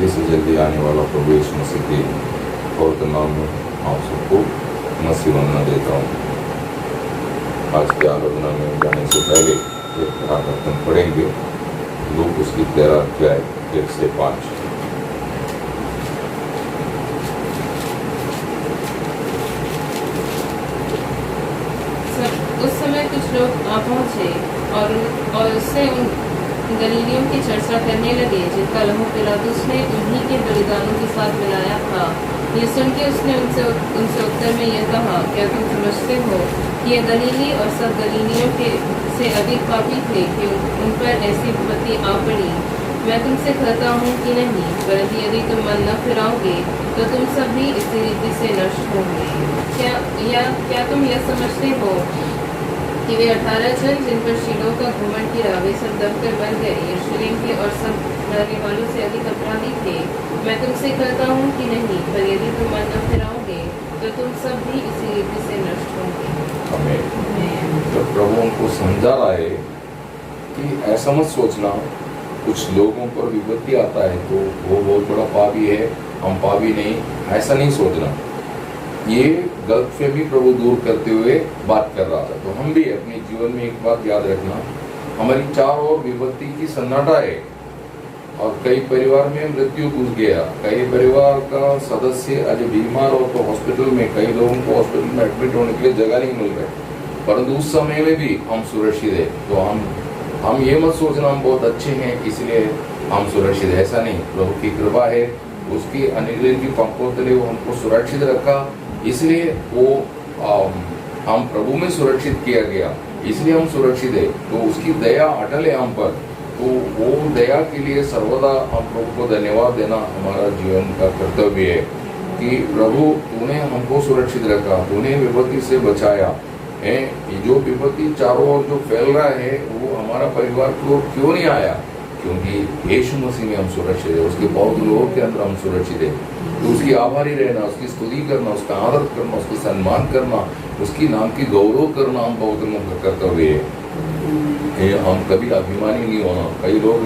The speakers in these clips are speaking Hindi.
जल्दी से जल्दी आने वाला प्रभु यीशु मसीह के पवित्र नाम में आप सबको मसीह वंदना देता हूँ। आज की आराधना में जाने से पहले एक प्रार्थना पढ़ेंगे। लूक उसकी 13 अध्याय 1 से 5। उस समय कुछ लोग आ पहुंचे और उससे उन गलीलियों की चर्चा करने लगे जिनका लहू पिलातुस ने उन्हीं के बलिदानों के साथ मिलाया था। ये सुन के उसने उनसे उत्तर में यह कहा, क्या तुम समझते हो कि ये गलीली और सब गलीलियों के से अधिक पापी थे कि उन पर ऐसी विपत्ति आ पड़ी? मैं तुमसे कहता हूँ कि नहीं, परंतु यदि तुम मन न फिराओगे तो तुम सब भी इसी रीति से नष्ट होंगे। क्या तुम यह समझते हो कि वे 18 जन जिन पर शीलोह का घमंड गिरा वे सब दबकर मर गए यरूशलेम के और सब रहने वालों से अधिक अपराधी थे? मैं तुमसे कहता हूँ कि नहीं, पर यदि तुम मन न फिराओगे तो तुम सब भी इसी रीति से नष्ट होंगे। हमें तो प्रभु उनको समझा रहा है कि ऐसा मत सोचना कुछ लोगों पर विपत्ति आता है तो वो बहुत बड़ा पापी है, हम पापी नहीं, ऐसा नहीं सोचना। ये गलतफहमी प्रभु दूर करते हुए बात कर रहा था। तो हम भी अपने जीवन में एक बात याद रखना, हमारी चारों ओर विपत्ति की सन्नाटा है और कई परिवार में मृत्यु घुस गया, कई परिवार का सदस्य आज बीमार हो तो हॉस्पिटल में, कई लोगों को हॉस्पिटल में एडमिट होने के लिए जगह नहीं मिल रही, परंतु उस समय में भी हम सुरक्षित है। तो हम ये मत सोचना हम बहुत अच्छे हैं इसलिए हम सुरक्षित है, ऐसा नहीं। प्रभु की कृपा है, उसकी अनिल की पंखों तले वो हमको सुरक्षित रखा, इसलिए वो हम प्रभु में सुरक्षित किया गया, इसलिए हम सुरक्षित है। तो उसकी दया अटल है हम पर, तो वो दया के लिए सर्वदा हम प्रभु को धन्यवाद देना हमारा जीवन का कर्तव्य है कि प्रभु तूने हमको सुरक्षित रखा, तूने विपत्ति से बचाया है। जो विपत्ति चारों ओर जो फैल रहा है वो हमारा परिवार को क्यों नहीं आया? क्योंकि यीशु मसीह में हम सुरक्षित है, उसके बहुत लोगों के अंदर हम सुरक्षित है। तो उसकी आभारी रहना, उसकी स्तुति करना, उसका आदर करना, उसका सम्मान करना, उसकी नाम की गौरव करना हम बहुत लोगों का कर्तव्य है। हम कभी अभिमानी नहीं होना। कई लोग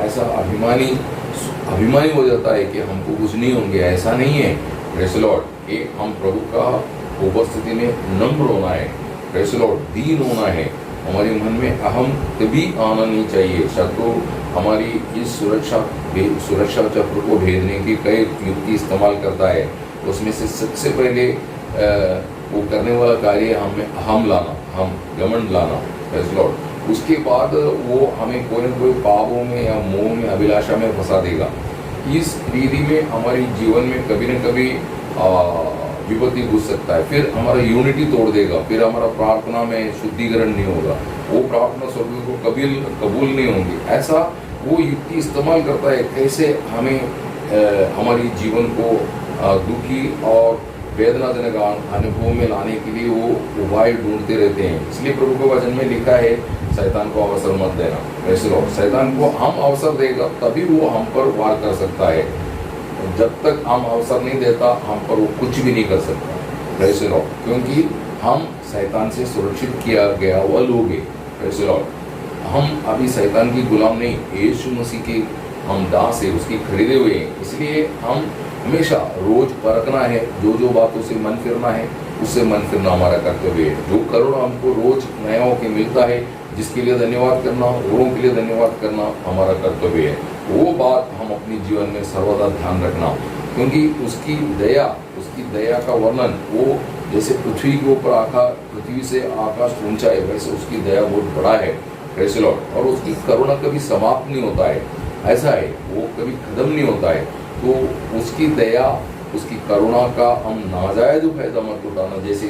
ऐसा अभिमानी हो जाता है कि हमको कुछ नहीं होंगे, ऐसा नहीं है। प्रेज़ द लॉर्ड, ये हम प्रभु का उपस्थिति में नम्र होना है, प्रेज़ द लॉर्ड, दीन होना है। हमारे मन में अहम कभी आना नहीं चाहिए। शत्रु हमारी इस सुरक्षा चक्र को भेदने की कई युक्ति इस्तेमाल करता है। उसमें से सबसे पहले वो करने वाला कार्य हम लाना, हम घमंड लाना, प्रेज़ द लॉर्ड। उसके बाद वो हमें कोई न कोई पापों में या मोह में, अभिलाषा में फंसा देगा। इस रीति में हमारी जीवन में कभी न कभी विपत्ति घुस सकता है, फिर हमारा यूनिटी तोड़ देगा, फिर हमारा प्रार्थना में शुद्धिकरण नहीं होगा, वो प्रार्थना स्वर्ग को कबूल नहीं होंगी। ऐसा वो युक्ति इस्तेमाल करता है, कैसे हमें हमारी जीवन को दुखी और वेदनाजनक अनुभव में लाने के लिए वो उपाय ढूंढते रहते हैं। इसलिए प्रभु के वचन में लिखा है, शैतान को अवसर मत देना। वैसे लोग शैतान को हम अवसर देगा तभी वो हम पर वार कर सकता है, जब तक हम अवसर नहीं देता हम पर वो कुछ भी नहीं कर सकता। वैसे लोग, क्योंकि हम शैतान से सुरक्षित किया गया हुआ लोग हैं। वैसे लोग, हम अभी शैतान की गुलाम नहीं, यीशु मसीह के हम दास है, उसकी खरीदे हुए हैं। इसलिए हम हमेशा रोज परखना है, जो बातों से मन फिरना है उससे मन फिरना हमारा कर्तव्य है। जो करुणा हमको रोज नया होकर मिलता है, जिसके लिए धन्यवाद करना, औरों के लिए धन्यवाद करना हमारा कर्तव्य है। वो बात हम अपने जीवन में सर्वदा ध्यान रखना, क्योंकि उसकी दया का वर्णन, वो जैसे पृथ्वी के ऊपर पृथ्वी से आकाश ऊंचा है, वैसे उसकी दया बहुत बड़ा है, प्रेज़ द लॉर्ड। और उसकी करुणा कभी समाप्त नहीं होता है, ऐसा है, वो कभी खत्म नहीं होता है। तो उसकी दया, उसकी करुणा का हम नाजायज फायदा मत उठाना। जैसे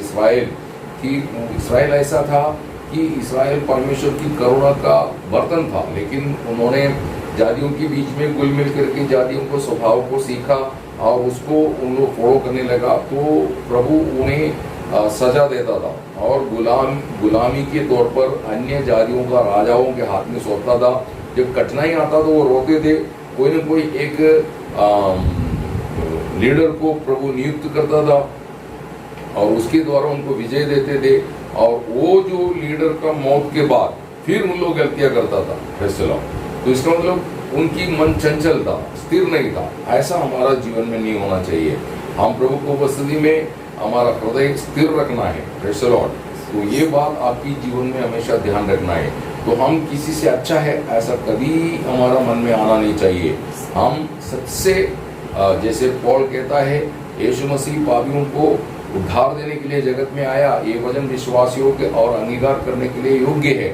इस्राएल ऐसा था कि इस्राएल परमेश्वर की करुणा का बर्तन था, लेकिन उन्होंने जातियों के बीच में घुल मिल करके जातियों को स्वभाव को सीखा और उसको उन लोग फॉलो करने लगा, तो प्रभु उन्हें सजा देता था और गुलामी के तौर पर अन्य जातियों का राजाओं के हाथ में सौंपता था। जब कठिनाई आता तो वो रोते थे, कोई न कोई एक लीडर को प्रभु नियुक्त करता था और उसके द्वारा उनको विजय देते थे। और वो जो लीडर का मौत के बाद फिर उन लोग गलतियां करता था, फैसला। तो इसका मतलब उनकी मन चंचल था, स्थिर नहीं था। ऐसा हमारा जीवन में नहीं होना चाहिए। हम प्रभु को उपस्थिति में हमारा हृदय स्थिर रखना है। Praise the Lord. तो ये बात आपकी जीवन में हमेशा ध्यान रखना है। तो हम किसी से अच्छा है ऐसा कभी हमारा मन में आना नहीं चाहिए। हम सबसे जैसे पौल कहता है, यीशु मसीह पापियों को उद्धार देने के लिए जगत में आया, ये वचन विश्वासियों के और अंगीकार करने के लिए योग्य है।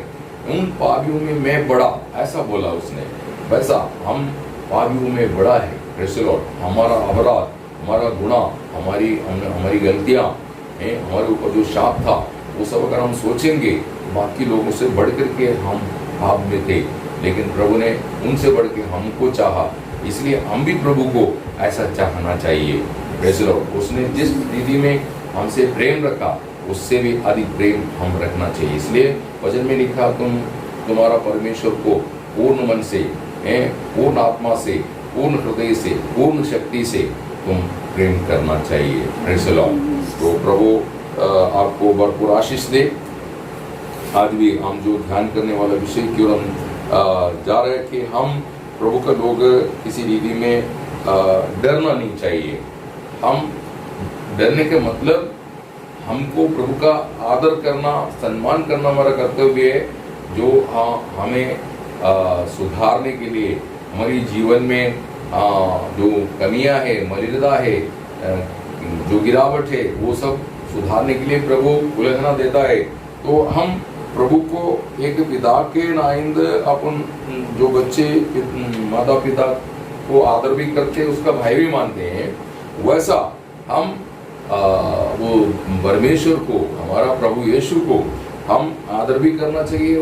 उन पापियों में मैं बड़ा, ऐसा बोला उसने। वैसा हम पापियों में बड़ा है। Praise the Lord. हमारा अपराध, हमारा गुनाह, हमारी गलतियां, हमारे ऊपर जो शाप था, वो सब अगर हम सोचेंगे, बाकी लोगों से बढ़ करके हम पाप में थे, लेकिन प्रभु ने उनसे बढ़ के हमको चाहा, इसलिए हम भी प्रभु को ऐसा चाहना चाहिए। Praise the Lord. उसने जिस रीति में हमसे प्रेम रखा, उससे भी अधिक प्रेम हम रखना चाहिए। इसलिए वचन में लिखा, तुम्हारा परमेश्वर को पूर्ण मन से, पूर्ण आत्मा से, पूर्ण हृदय से, पूर्ण शक्ति से तुम प्रेम करना चाहिए। Praise the Lord. तो प्रभु आपको भरपूर आशीष दे। आज भी हम जो ध्यान करने वाला विषय की ओर हम जा रहे हैं कि हम प्रभु का लोग किसी रीति में डरना नहीं चाहिए। हम डरने के मतलब हमको प्रभु का आदर करना, सम्मान करना हमारा कर्तव्य है, जो हमें सुधारने के लिए हमारी जीवन में जो कमियां है, मलिनता है, जो गिरावट है, वो सब सुधारने के लिए प्रभु उल्लेखना देता है। तो हम प्रभु को एक पिता के नाइंद अपन जो बच्चे माता पिता को आदर भी करते, उसका भाई भी मानते हैं, वैसा हम वो परमेश्वर को, हमारा प्रभु यीशु को हम आदर भी करना चाहिए,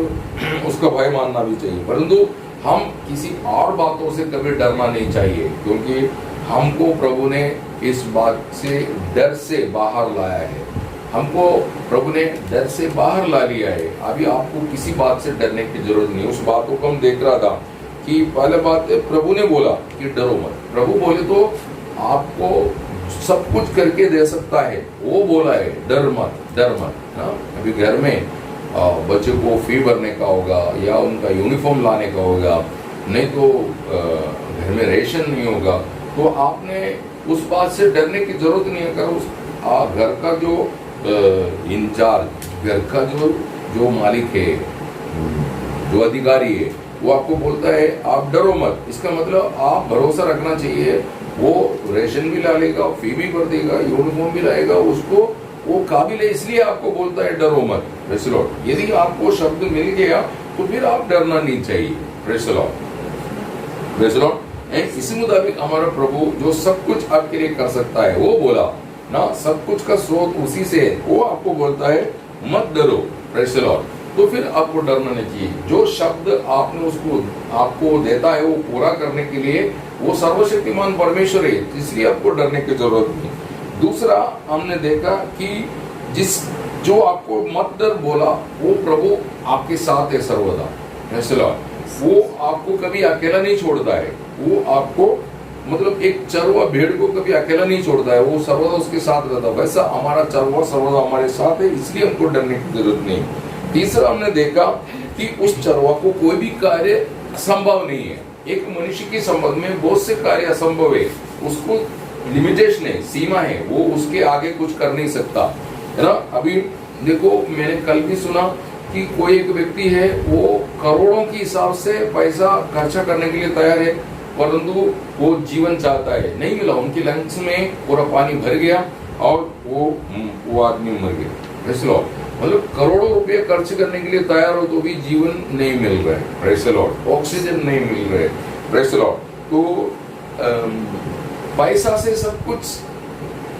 उसका भाई मानना भी चाहिए। परंतु हम किसी और बातों से कभी डरना नहीं चाहिए, क्योंकि हमको प्रभु ने इस बात से, डर से बाहर लाया है। हमको प्रभु ने डर से बाहर ला लिया है। अभी आपको किसी बात से डरने की जरूरत नहीं। उस बातों को हम देख रहा था कि पहले बात प्रभु ने बोला कि डरो मत। प्रभु बोले तो आपको सब कुछ करके दे सकता है, वो बोला है डर मत, डर मत। ना अभी घर में बच्चे को फी भरने का होगा या उनका यूनिफॉर्म लाने का होगा, नहीं तो घर में रेशन नहीं होगा, तो आपने उस बात से डरने की जरूरत नहीं है। अगर उस घर का जो इंचार्ज, घर का जो मालिक है, जो अधिकारी है, वो आपको बोलता है आप डरो मत, इसका मतलब आप भरोसा रखना चाहिए, वो रेशन भी ला लेगा, फी भी भर देगा, यूनिफॉर्म भी लाएगा, उसको वो काबिल है, इसलिए आपको बोलता है डरो मत। Praise the Lord. यदि आपको शब्द मिल गया तो फिर आप डरना नहीं चाहिए। Praise the Lord. Praise the Lord. इसी मुताबिक हमारा प्रभु जो सब कुछ आपके लिए कर सकता है, वो बोला ना, सब कुछ का स्रोत उसी से है, वो आपको बोलता है मत डरो। Praise the Lord. तो फिर आपको डरना नहीं चाहिए। जो शब्द आपने उसको आपको देता है, वो पूरा करने के लिए वो सर्वशक्तिमान परमेश्वर है, इसलिए आपको डरने की जरूरत नहीं। दूसरा हमने देखा कि जो आपको मत डर बोला, वो प्रभु आपके साथ है सर्वदा। Praise the Lord. वो आपको कभी अकेला नहीं छोड़ता है। वो आपको मतलब एक चरवा भेड़ को कभी अकेला नहीं छोड़ता है, वो सर्वदा उसके साथ रहता है। वैसा हमारा चरवा सर्वदा हमारे साथ है, इसलिए हमको डरने की जरूरत नहीं। तीसरा हमने देखा कि उस चरवा को कोई भी कार्य असंभव नहीं है। एक मनुष्य के संबंध में बहुत से कार्य असंभव है, उसको लिमिटेशन है, सीमा है, वो उसके आगे कुछ कर नहीं सकता, है ना। अभी देखो, मैंने कल भी सुना कि कोई एक व्यक्ति है, वो करोड़ों के हिसाब से पैसा खर्चा करने के लिए तैयार है, परंतु वो जीवन चाहता है, नहीं मिला। उनकी लंग्स में पूरा पानी भर गया और वो आदमी मर गया। Praise the Lord. मतलब करोड़ों रुपए खर्च करने के लिए तैयार हो तो भी जीवन नहीं मिल रहा है। Praise the Lord. ऑक्सीजन नहीं मिल रहा है। Praise the Lord. तो पैसा से सब कुछ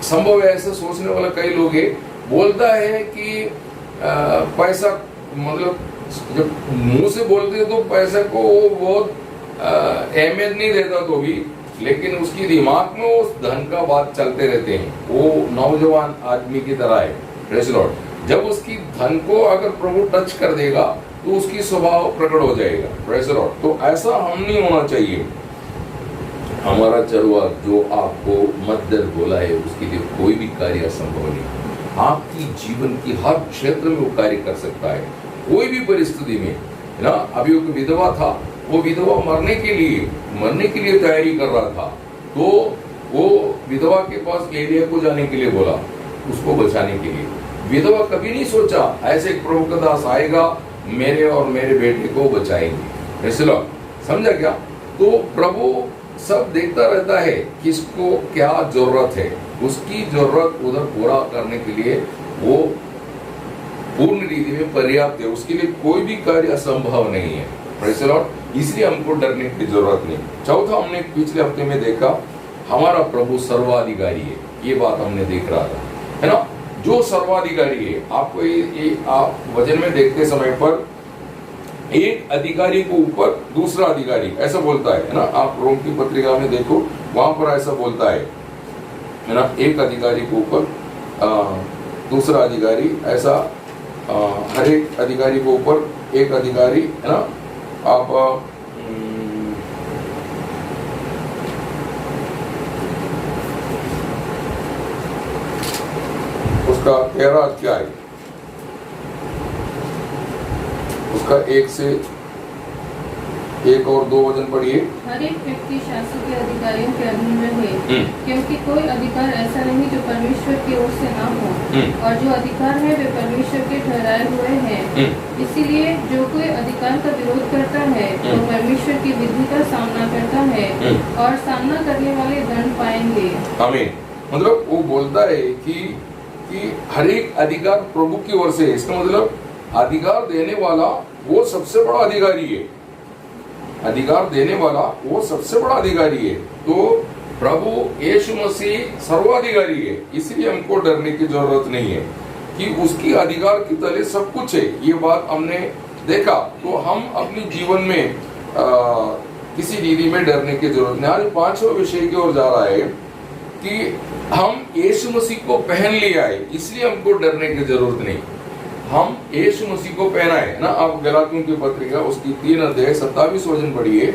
संभव है, ऐसा सोचने वाला कई लोग है। बोलता है कि पैसा, मतलब जब मुंह से बोलते हैं तो पैसा को वो बहुत अहमियत नहीं देता तो भी, लेकिन उसकी दिमाग में उस धन का बात चलते रहते हैं। वो नौजवान आदमी की तरह है। Praise the Lord. जब उसकी धन को अगर प्रभु टच कर देगा तो उसकी स्वभाव प्रकट हो जाएगा। Praise the Lord. तो ऐसा हम नहीं होना चाहिए। हमारा चरवा जो आपको मत डर बोला है, उसके लिए कोई भी कार्य असंभव नहीं। आपकी जीवन की हर क्षेत्र में वो कार्य कर सकता है, कोई भी परिस्थिति में, है ना। अभी एक विधवा था, वो विधवा मरने के लिए तैयारी कर रहा था, तो वो विधवा के पास एलिया को जाने के लिए बोला, उसको बचाने के लिए। विधवा कभी नहीं सोचा ऐसे एक प्रभु का दास आएगा, मेरे और मेरे बेटे को बचाएंगे। समझा क्या? तो प्रभु सब देखता रहता है किसको क्या जरूरत है, उसकी जरूरत उधर पूरा करने के लिए वो पूर्ण रीति में पर्याप्त है, उसके लिए कोई भी कार्य असंभव नहीं है। Praise the Lord. इसलिए हमको डरने की जरूरत नहीं। चौथा, हमने पिछले हफ्ते में देखा, हमारा प्रभु सर्वाधिकारी है। ये बात हमने देख रहा था, है ना? जो सर्वाधिकारी है, आपको ये आप वचन में देखते समय पर एक अधिकारी को ऊपर दूसरा अधिकारी ऐसा बोलता है ना? आप रोम की पत्रिका में देखो, वहां पर ऐसा बोलता है ना? एक अधिकारी को ऊपर दूसरा अधिकारी, ऐसा हर एक अधिकारी को ऊपर एक अधिकारी, है ना? आप उसका 13 क्या है, उसका 1 से 1 और 2 वचन पढ़िए। हर एक व्यक्ति शासक के अधिकारियों के अधीन रहे, क्योंकि कोई अधिकार ऐसा नहीं जो परमेश्वर की ओर से ना हो, और जो अधिकार है वे परमेश्वर के ठहराए हुए हैं। इसीलिए जो कोई अधिकार का विरोध करता है वो परमेश्वर की विधि का सामना करता है, और सामना करने वाले दंड पाएंगे। आमीन। मतलब वो बोलता है कि हर एक अधिकार प्रभु की ओर से, इसका मतलब अधिकार देने वाला वो सबसे बड़ा अधिकारी है। अधिकार देने वाला वो सबसे बड़ा अधिकारी है। तो प्रभु यीशु मसीह सर्वाधिकारी है, इसलिए हमको डरने की जरूरत नहीं है कि उसकी अधिकार के तले सब कुछ है। ये बात हमने देखा, तो हम अपने जीवन में किसी रीति में डरने की जरूरत नहीं। आज 5वां विषय की ओर जा रहा है कि हम यीशु मसीह को पहन लिया है, इसलिए हमको डरने की जरूरत नहीं। हम यीशु मसीह को पहना है ना? आप गलातियों की पत्रिका उसकी 3 अध्याय 27 वचन पढ़िए।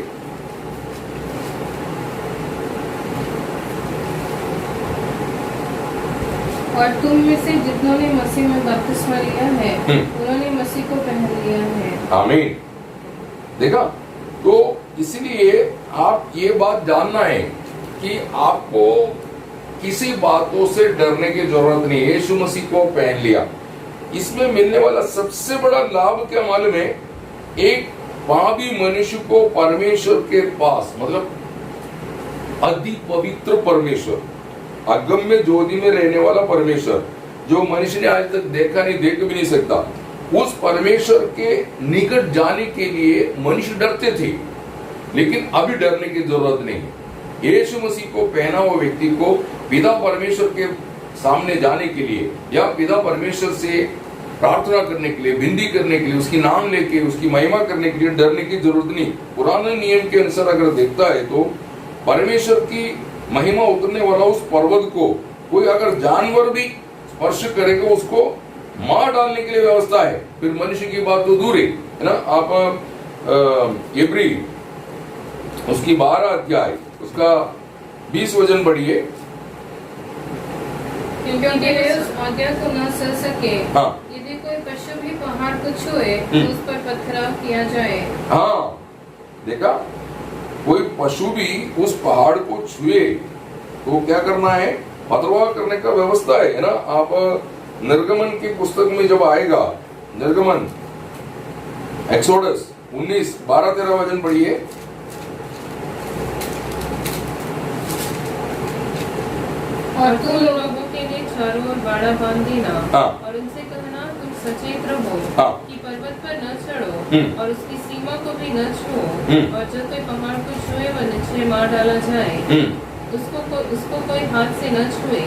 और तुम में से जितनों ने मसीह में बपतिस्मा लिया है उन्होंने मसीह को पहन लिया है। आमीन। देखा? तो इसलिए आप ये बात जानना है कि आपको किसी बातों से डरने की जरूरत नहीं। यीशु मसीह को पहन लिया, इसमें मिलने वाला सबसे बड़ा लाभ क्या मालूम है? एक पापी मनुष्य को परमेश्वर के पास, मतलब अति पवित्र परमेश्वर, अगम्य ज्योति में रहने वाला परमेश्वर, जो मनुष्य ने आज तक देखा नहीं, देख भी नहीं सकता, उस परमेश्वर के निकट जाने के लिए मनुष्य डरते थे, लेकिन अभी डरने की जरूरत नहीं। यीशु मसीह को पहना हुआ व्यक्ति को पिता परमेश्वर के सामने जाने के लिए या पिता परमेश्वर से प्रार्थना करने के लिए, विनती करने के लिए, उसकी नाम लेके उसकी महिमा करने के लिए डरने की जरूरत नहीं। पुराने नियम के अनुसार अगर देखता है तो परमेश्वर की महिमा उतरने वाला उस पर्वत को कोई अगर जानवर भी स्पर्श करेगा उसको मार डालने के लिए व्यवस्था है। फिर मनुष्य की बात तो दूर है ना? आप इब्री उसकी 12 अध्याय उसका 20 वचन पढ़िए। क्योंकि वे उस आज्ञा को न सह सके। हाँ। यदि कोई पशु भी पहाड़ को छुए तो उस पर पथराव किया जाए। हाँ, देखा? कोई पशु भी उस पहाड़ को छुए तो क्या करना है? पथराव करने का व्यवस्था है ना? आप निर्गमन की पुस्तक में जब आएगा, निर्गमन एक्सोडस 19 12-13 वचन पढ़िए। और तुम लोगों के लिए चारों ओर बाड़ा बांध देना। हाँ। और उनसे कहना, तुम सचेत रहो। हाँ। कि पर्वत पर न चढ़ो और उसकी सीमा को भी न छुओ, और जब कोई पहाड़ को छुए वह निश्चय मार डाला जाए। उसको कोई हाथ से न छुए,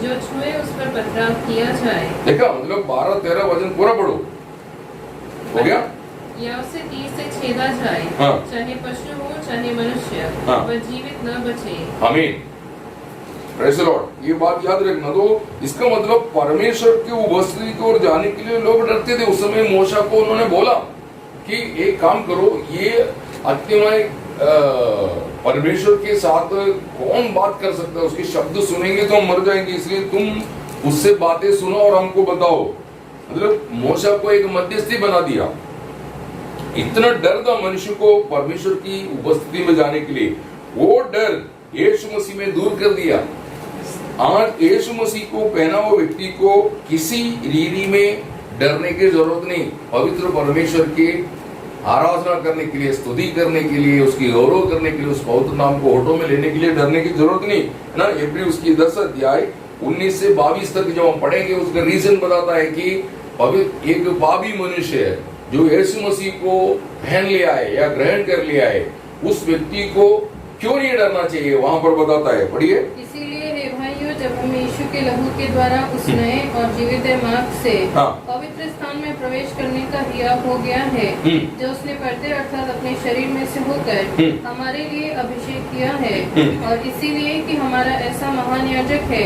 जो छुए उस पर पथराव किया जाए। देखा? मतलब 12-13 वचन पूरा पढ़ो, हो गया? या उसे तीर से छेदा जाए। हाँ। चाहे पशु हो चाहे मनुष्य, हाँ। वह जीवित न बचे। आमीन। Praise the Lord. ये बात याद रखना। तो इसका मतलब परमेश्वर की उपस्थिति की ओर जाने के लिए लोग डरते थे। उस समय मूसा को उन्होंने बोला कि एक काम करो, ये अतिमय परमेश्वर के साथ कौन बात कर सकता है? उसके शब्द सुनेंगे तो हम मर जाएंगे, इसलिए तुम उससे बातें सुनो और हमको बताओ। मतलब मूसा को एक मध्यस्थी बना दिया। इतना डर था मनुष्य को परमेश्वर की उपस्थिति में जाने के लिए, वो डर यीशु मसीह में दूर कर दिया। आज यीशु मसीह को पहना हुआ व्यक्ति को किसी रीति में डरने की जरूरत नहीं। पवित्र परमेश्वर के आराधना करने के लिए, स्तुति करने के लिए, उसकी गौरव करने के लिए, उस पवित्र नाम को होठों में लेने के लिए डरने की जरूरत नहीं है ना। इब्री उसकी 10 अध्याय 19 से 22 तक जब हम पढ़ेंगे उसका रीजन बताता है कि पवित्र एक पापी मनुष्य है जो यीशु मसीह को पहन लिया है या ग्रहण कर लिया है, उस व्यक्ति को क्यों नहीं डरना चाहिए, वहां पर बताता है। पढ़िए। इसीलिए हे भाइयों, जब हम यीशु के लहू के द्वारा उस नए और जीवित मार्ग से पवित्र स्थान में प्रवेश करने का हिया हो गया है, जो उसने पर्दे अर्थात अपने शरीर में से होकर हमारे लिए अभिषेक किया है, और इसीलिए कि हमारा ऐसा महान याजक है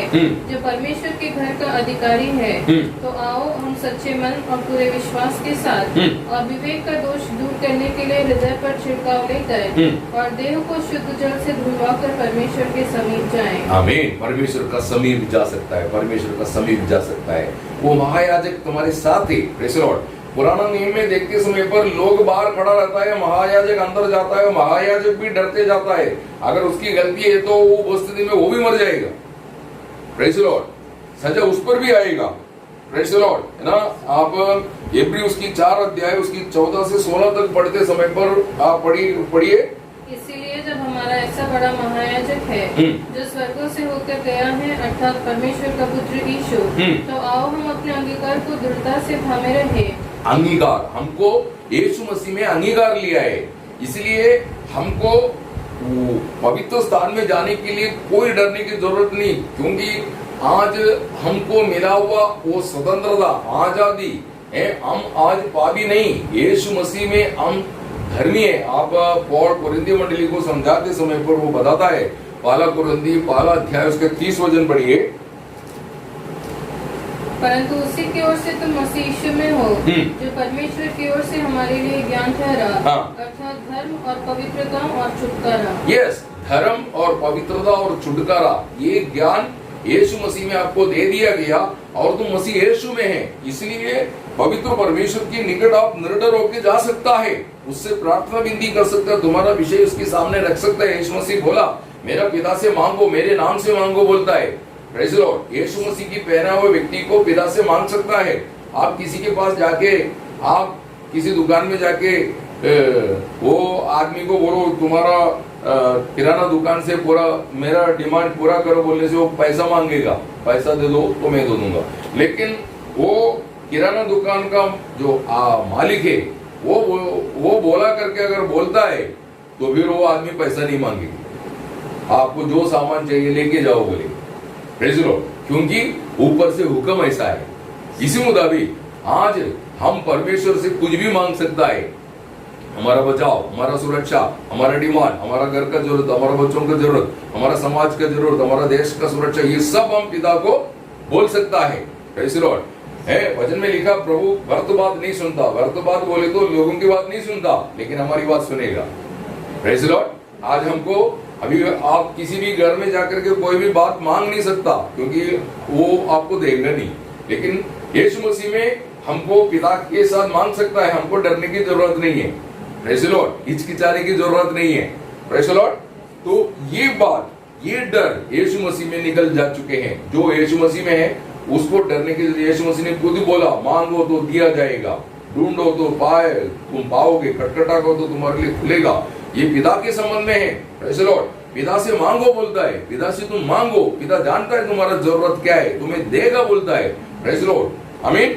जो परमेश्वर के घर का अधिकारी है, तो आओ हम सच्चे मन और पूरे विश्वास के साथ और विवेक का दोष दूर करने के लिए हृदय पर छिड़काव लेकर और देह को शुद्ध जल से धुलवाकर परमेश्वर के समीप जाएं। आमीन। परमेश्वर का समीप जा सकता है, परमेश्वर का समीप जा सकता है। वो महायाजक तुम्हारे साथ ही। Praise the Lord. पुराना नियम में देखते समय पर लोग बाहर खड़ा रहता है, महायाजक अंदर जाता है, महायाजक भी डरते जाता है, अगर उसकी गलती है तो वो उपस्थिति में वो भी मर जाएगा। Praise the Lord. सजा उस पर भी आएगा। प्रेज़ द लॉर्ड, है ना। आप इब्री उसकी 4 अध्याय उसकी 14 से 16 तक पढ़ते समय पर आप पढ़िए। इसीलिए जब हमारा ऐसा बड़ा महायाजक है जो स्वर्गों से होकर गया है, अर्थात परमेश्वर का पुत्र यीशु, तो आओ हम अपने अंगीकार को दृढ़ता से थामे रहे। अंगीकार, हमको यीशु मसीह में अंगीकार लिया है, इसलिए हमको पवित्र स्थान में जाने के लिए कोई डरने की जरूरत नहीं, क्योंकि आज हमको मिला हुआ वो स्वतंत्रता, आजादी है। हम आज पापी नहीं, यीशु मसीह में हम धर्मी है। आप पौल कुरिन्थी मंडली को समझाते समय पर वो बताता है, पहला कुरिन्थी 1 अध्याय उसके 30 वचन पढ़िए। परंतु उसी की ओर से तुम मसीह यीशु में हो, जो परमेश्वर की ओर से हमारे लिए ज्ञान ठहरा, अर्थात धर्म और पवित्रता और छुटकारा। यस, धर्म और पवित्रता और छुटकारा, ये ज्ञान यीशु मसीह में आपको दे दिया गया और तुम मसीह यीशु में है, इसलिए पवित्र परमेश्वर के निकट आप निर्डर होकर जा सकता है, उससे प्रार्थना विनती कर सकता है, तुम्हारा विषय उसके सामने रख सकता है। यीशु मसीह बोला, मेरा पिता से मांगो, मेरे नाम से मांगो बोलता है। Praise the lord. Yeshu Masih की पहना हुए व्यक्ति को पिता से मांग सकता है। आप किसी के पास जाके, आप किसी दुकान में जाके वो आदमी को बोलो तुम्हारा किराना दुकान से पूरा मेरा डिमांड पूरा करो बोलने से वो पैसा मांगेगा, पैसा दे दो तो मैं दे दूंगा। लेकिन वो किराना दुकान का जो मालिक है वो बोला करके अगर बोलता है तो फिर वो आदमी पैसा नहीं मांगेगा, आपको जो सामान चाहिए लेके जाओ बोले। Praise the Lord. क्योंकि ऊपर से हुक्म ऐसा है। इसी मुताबिक आज हम परमेश्वर से कुछ भी मांग सकता है, हमारा बचाव, हमारा सुरक्षा, हमारा डिमांड, हमारा घर का जरूरत, हमारा बच्चों का जरूरत, हमारा समाज का जरूरत, हमारा देश का सुरक्षा, ये सब हम पिता को बोल सकता है। Praise the Lord. है वचन में लिखा, प्रभु व्यर्थ बात नहीं सुनता। व्यर्थ बात बोले तो लोगों की बात नहीं सुनता, लेकिन हमारी बात सुनेगा। Praise the Lord. आज हमको अभी आप किसी भी घर में जाकर के कोई भी बात मांग नहीं सकता, क्योंकि वो आपको देगा नहीं, लेकिन यीशु मसीह में हमको पिता के साथ मांग सकता है। हमको डरने की जरूरत नहीं है। Praise the Lord. हिचकिचाने की जरूरत नहीं है। Praise the Lord. तो ये बात, ये डर यीशु मसीह में निकल जा चुके हैं। जो यीशु मसीह में है उसको डरने के लिए यीशु मसीह ने खुद ही बोला, मांगो तो दिया जाएगा, ढूंढो तो पाए तुम पाओगे, खटखटाओ तो तुम्हारे लिए खुलेगा। ये पिता के संबंध में है। Praise the Lord. पिता से मांगो बोलता है, पिता से तुम मांगो, पिता जानता है तुम्हारा जरूरत क्या है, तुम्हें देगा बोलता है। Praise the Lord. आमीन।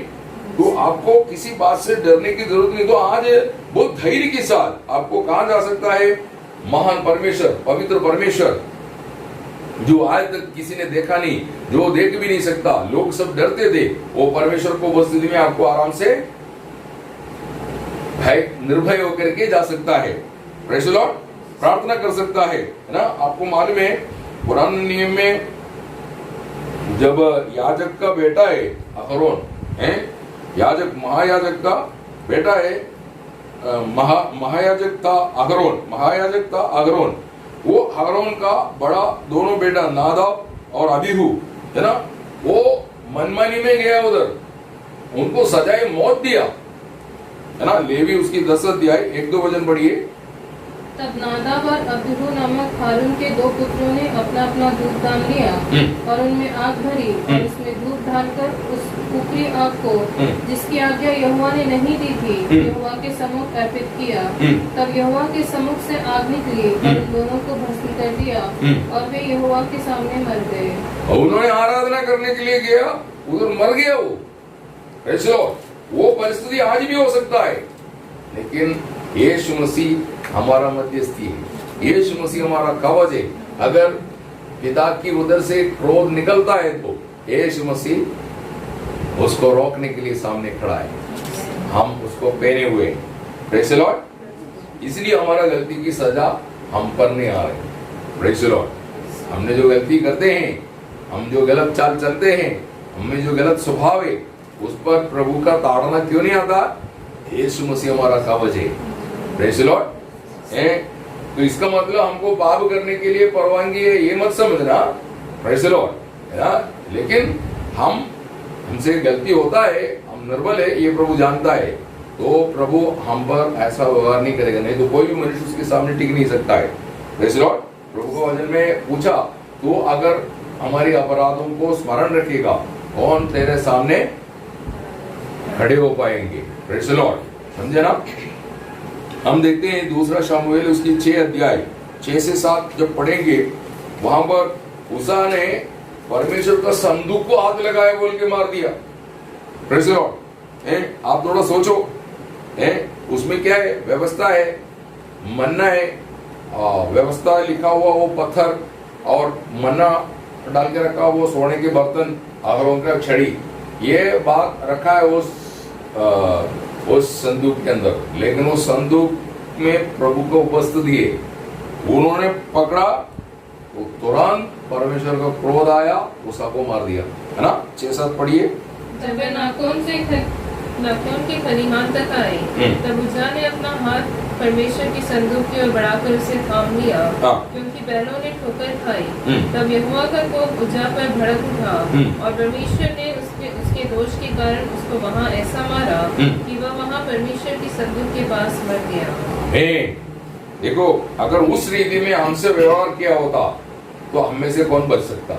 तो आपको किसी बात से डरने की जरूरत नहीं। तो आज बहुत धैर्य के साथ आपको कहा जा सकता है, महान परमेश्वर, पवित्र परमेश्वर, जो आज तक किसी ने देखा नहीं, जो देख भी नहीं सकता, लोग सब डरते थे, वो परमेश्वर को उपस्थिति में आपको आराम से भय निर्भय होकर के जा सकता है। Praise the Lord. प्रार्थना कर सकता है ना। आपको मालूम है पुराने नियम में जब याजक का बेटा है अहरोन, है याजक, महायाजक का बेटा है, महायाजक था अहरोन, महायाजक था अहरोन। वो अहरोन का बड़ा दोनों बेटा नादाब और अबीहू है ना, वो मनमानी में गया उधर, उनको सजाए मौत दिया। है ना। लेवी उसकी 10 अध्याय 1-2 वचन पढ़िए। तब नादाब और अबीहू नामक हारून के 2 पुत्रों ने अपना अपना धूप दान लिया और उनमें आग भरी और उसमें धूप डालकर उस ऊपरी आग को जिसकी आज्ञा यहोवा ने नहीं दी थी यहोवा के सम्मुख अर्पित किया। तब यहोवा के सम्मुख से आग निकली और उन दोनों को भस्म कर दिया और वे यहोवा के सामने मर गए। और उन्होंने आराधना करने के लिए गया, उधर मर गया वो। ऐसे वो परिस्थिति आज भी हो सकता है, लेकिन यीशु मसीह हमारा मध्यस्थी है, यीशु मसीह हमारा कवच है। अगर पिता की उधर से क्रोध निकलता है तो यीशु मसीह उसको रोकने के लिए सामने खड़ा है, हम उसको पहने हुए हैं। Praise the Lord. इसलिए हमारा गलती की सजा हम पर नहीं आ रही। Praise the Lord. हमने जो गलती करते हैं, हम जो गलत चाल चलते हैं, हमें जो गलत स्वभाव है, उस पर प्रभु का ताड़ना क्यों नहीं आता? यीशु मसीह हमारा कवच है। Praise the Lord. तो इसका मतलब हमको पाप करने के लिए परवानगी है ये मत समझना। प्रेज़ द लॉर्ड, है ना। लेकिन हमसे गलती होता है, हम निर्बल है, ये प्रभु जानता है, तो प्रभु हम पर ऐसा व्यवहार नहीं करेगा। नहीं तो कोई भी मनुष्य उसके सामने टिक नहीं सकता है। Praise the Lord. प्रभु को वचन में पूछा, तो अगर हमारी अपराधों को स्मरण रखेगा, कौन तेरे सामने खड़े हो पाएंगे? Praise the Lord. समझे ना। हम देखते हैं 2 शमूएल उसकी 6 अध्याय 6 से 7 जब पढ़ेंगे, वहां पर उसा ने परमेश्वर का संदूक को हाथ लगाया बोल के मार दिया। Praise the Lord. आप थोड़ा सोचो, उसमें क्या है? व्यवस्था है, मन्ना है, व्यवस्था लिखा हुआ वो पत्थर और मन्ना डाल के रखा वो सोने के बर्तन, अगरों का छड़ी, ये बात रखा है उस संदूक के अंदर। लेकिन उस संदूक में प्रभु को उपस्थिति है, उन्होंने पकड़ा तो तुरंत परमेश्वर का क्रोध आया, उसा को मार दिया, है ना। 6-7 पढ़िए। जब वे नाकोन के खलिहान तक आए, तब उज्जा ने अपना हाथ परमेश्वर की संदूक की ओर बढ़ाकर उसे थाम लिया, क्योंकि बैलों ने ठोकर खाई। तब यहोवा का कोप उज्जा पर भड़क उठा और परमेश्वर ने उसके दोष के कारण उसको वहां ऐसा मारा कि वह वहां परमेश्वर की संदूक के पास मर गया। देखो, अगर उस रीति में हमसे व्यवहार किया होता तो हम में से कौन बच सकता?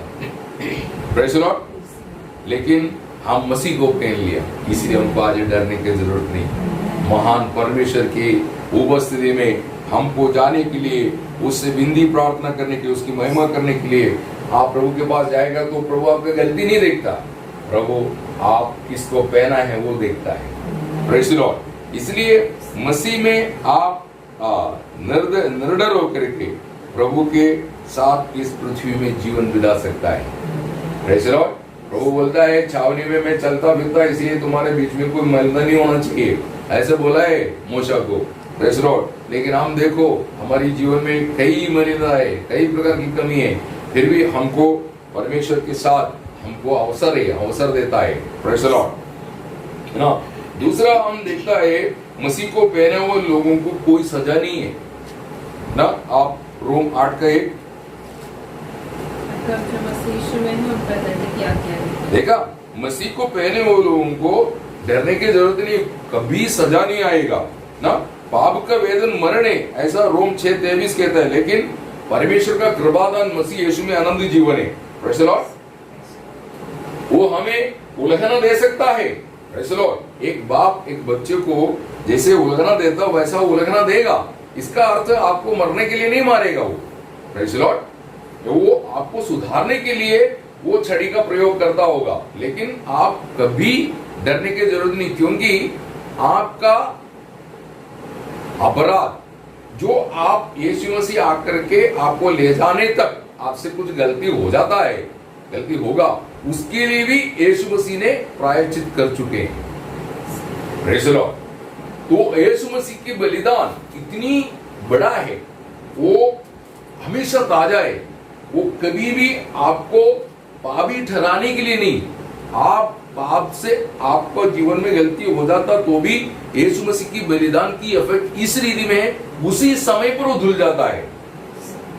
Praise the Lord. लेकिन हम मसीह को पहन लिया, इसलिए हमको आज डरने की जरूरत नहीं। महान परमेश्वर की उपस्थिति में हमको जाने के लिए, उससे विनती प्रार्थना करने के लिए, उसकी महिमा करने के लिए आप प्रभु के पास जाएगा तो प्रभु आपकी गलती नहीं देखता, प्रभु आप किसको पहना है वो देखता है। Praise the Lord. इसलिए मसीह में आप निर्डर होकर के प्रभु के साथ इस पृथ्वी में जीवन बिता सकता है। Praise the Lord. प्रभु बोलता है, छावनी में मैं चलता फिरता इसलिए तुम्हारे बीच में कोई मलिनता नहीं होना चाहिए, ऐसे बोला है मूसा को। Praise the Lord. लेकिन हम देखो, हमारी जीवन में कई मलिनता है, कई प्रकार की कमी है, फिर भी हमको परमेश्वर के साथ हमको अवसर देता है। प्रेज़ द लॉर्ड, है ना। दूसरा हम देखता है, मसीह को पहने हुए लोगों को कोई सजा नहीं है ना। आप रोम 8:1 देखा, मसीह को पहने हुए लोगों को डरने की जरूरत नहीं, कभी सजा नहीं आएगा ना। पाप का वेदन मरण है, ऐसा रोम 6:23 कहता है। लेकिन परमेश्वर का कृपादान मसीह यीशु में आनंद जीवन है। Praise the Lord. वो हमें उलझना दे सकता है। Praise the Lord. एक बाप एक बच्चे को जैसे उलझना देता वैसा उलझना देगा। इसका अर्थ आपको मरने के लिए नहीं मारेगा वो। Praise the Lord. वो आपको सुधारने के लिए वो छड़ी का प्रयोग करता होगा, लेकिन आप कभी डरने की जरूरत नहीं, क्योंकि आपका अपराध जो आप यीशु मसीह आकर के आपको ले जाने तक आपसे कुछ गलती हो जाता है, गलती होगा, उसके लिए भी यीशु मसीह ने प्रायश्चित कर चुके हैं। Praise the Lord. तो यीशु मसीह की बलिदान इतनी बड़ा है, वो हमेशा ताजा है, वो कभी भी आपको पापी ठहराने के लिए नहीं। आप पाप से आपको जीवन में गलती हो जाता तो भी यीशु मसीह की बलिदान की इफेक्ट इस रीति में है, उसी समय पर वो धुल जाता है।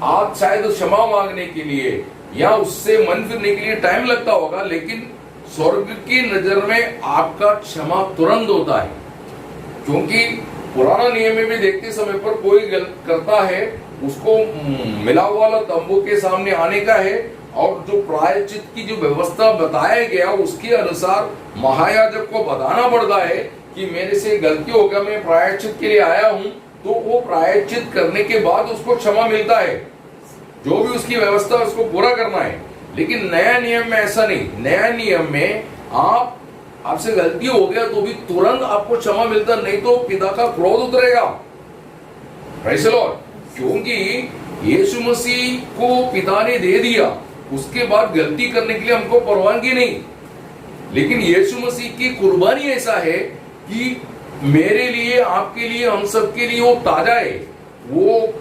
आप शायद क्षमा मांगने के लिए या उससे मन फिरने के लिए टाइम लगता होगा, लेकिन स्वर्ग की नजर में आपका क्षमा तुरंत होता है, क्योंकि पुराना नियम में भी देखते समय पर कोई गलत करता है उसको मिलाव वाला तंबू के सामने आने का है, और जो प्रायश्चित की जो व्यवस्था बताया गया उसके अनुसार महायाजक को बताना पड़ता है कि मेरे से गलती हो गया, मैं प्रायश्चित के लिए आया हूं, तो वो प्रायश्चित करने के बाद उसको क्षमा मिलता है। जो भी उसकी व्यवस्था उसको पूरा करना है। लेकिन नया नियम में ऐसा नहीं। नया नियम में आपसे गलती हो गया तो भी तुरंत आपको क्षमा मिलता, नहीं तो पिता का क्रोध उतरेगा। Praise the Lord. क्योंकि यीशु मसीह को पिता ने दे दिया, उसके बाद गलती करने के लिए हमको परवानगी नहीं। लेकिन यीशु मसीह की कुर्बानी ऐसा है कि मेरे लिए, आपके लिए, हम सबके लिए वो ताजा है। वो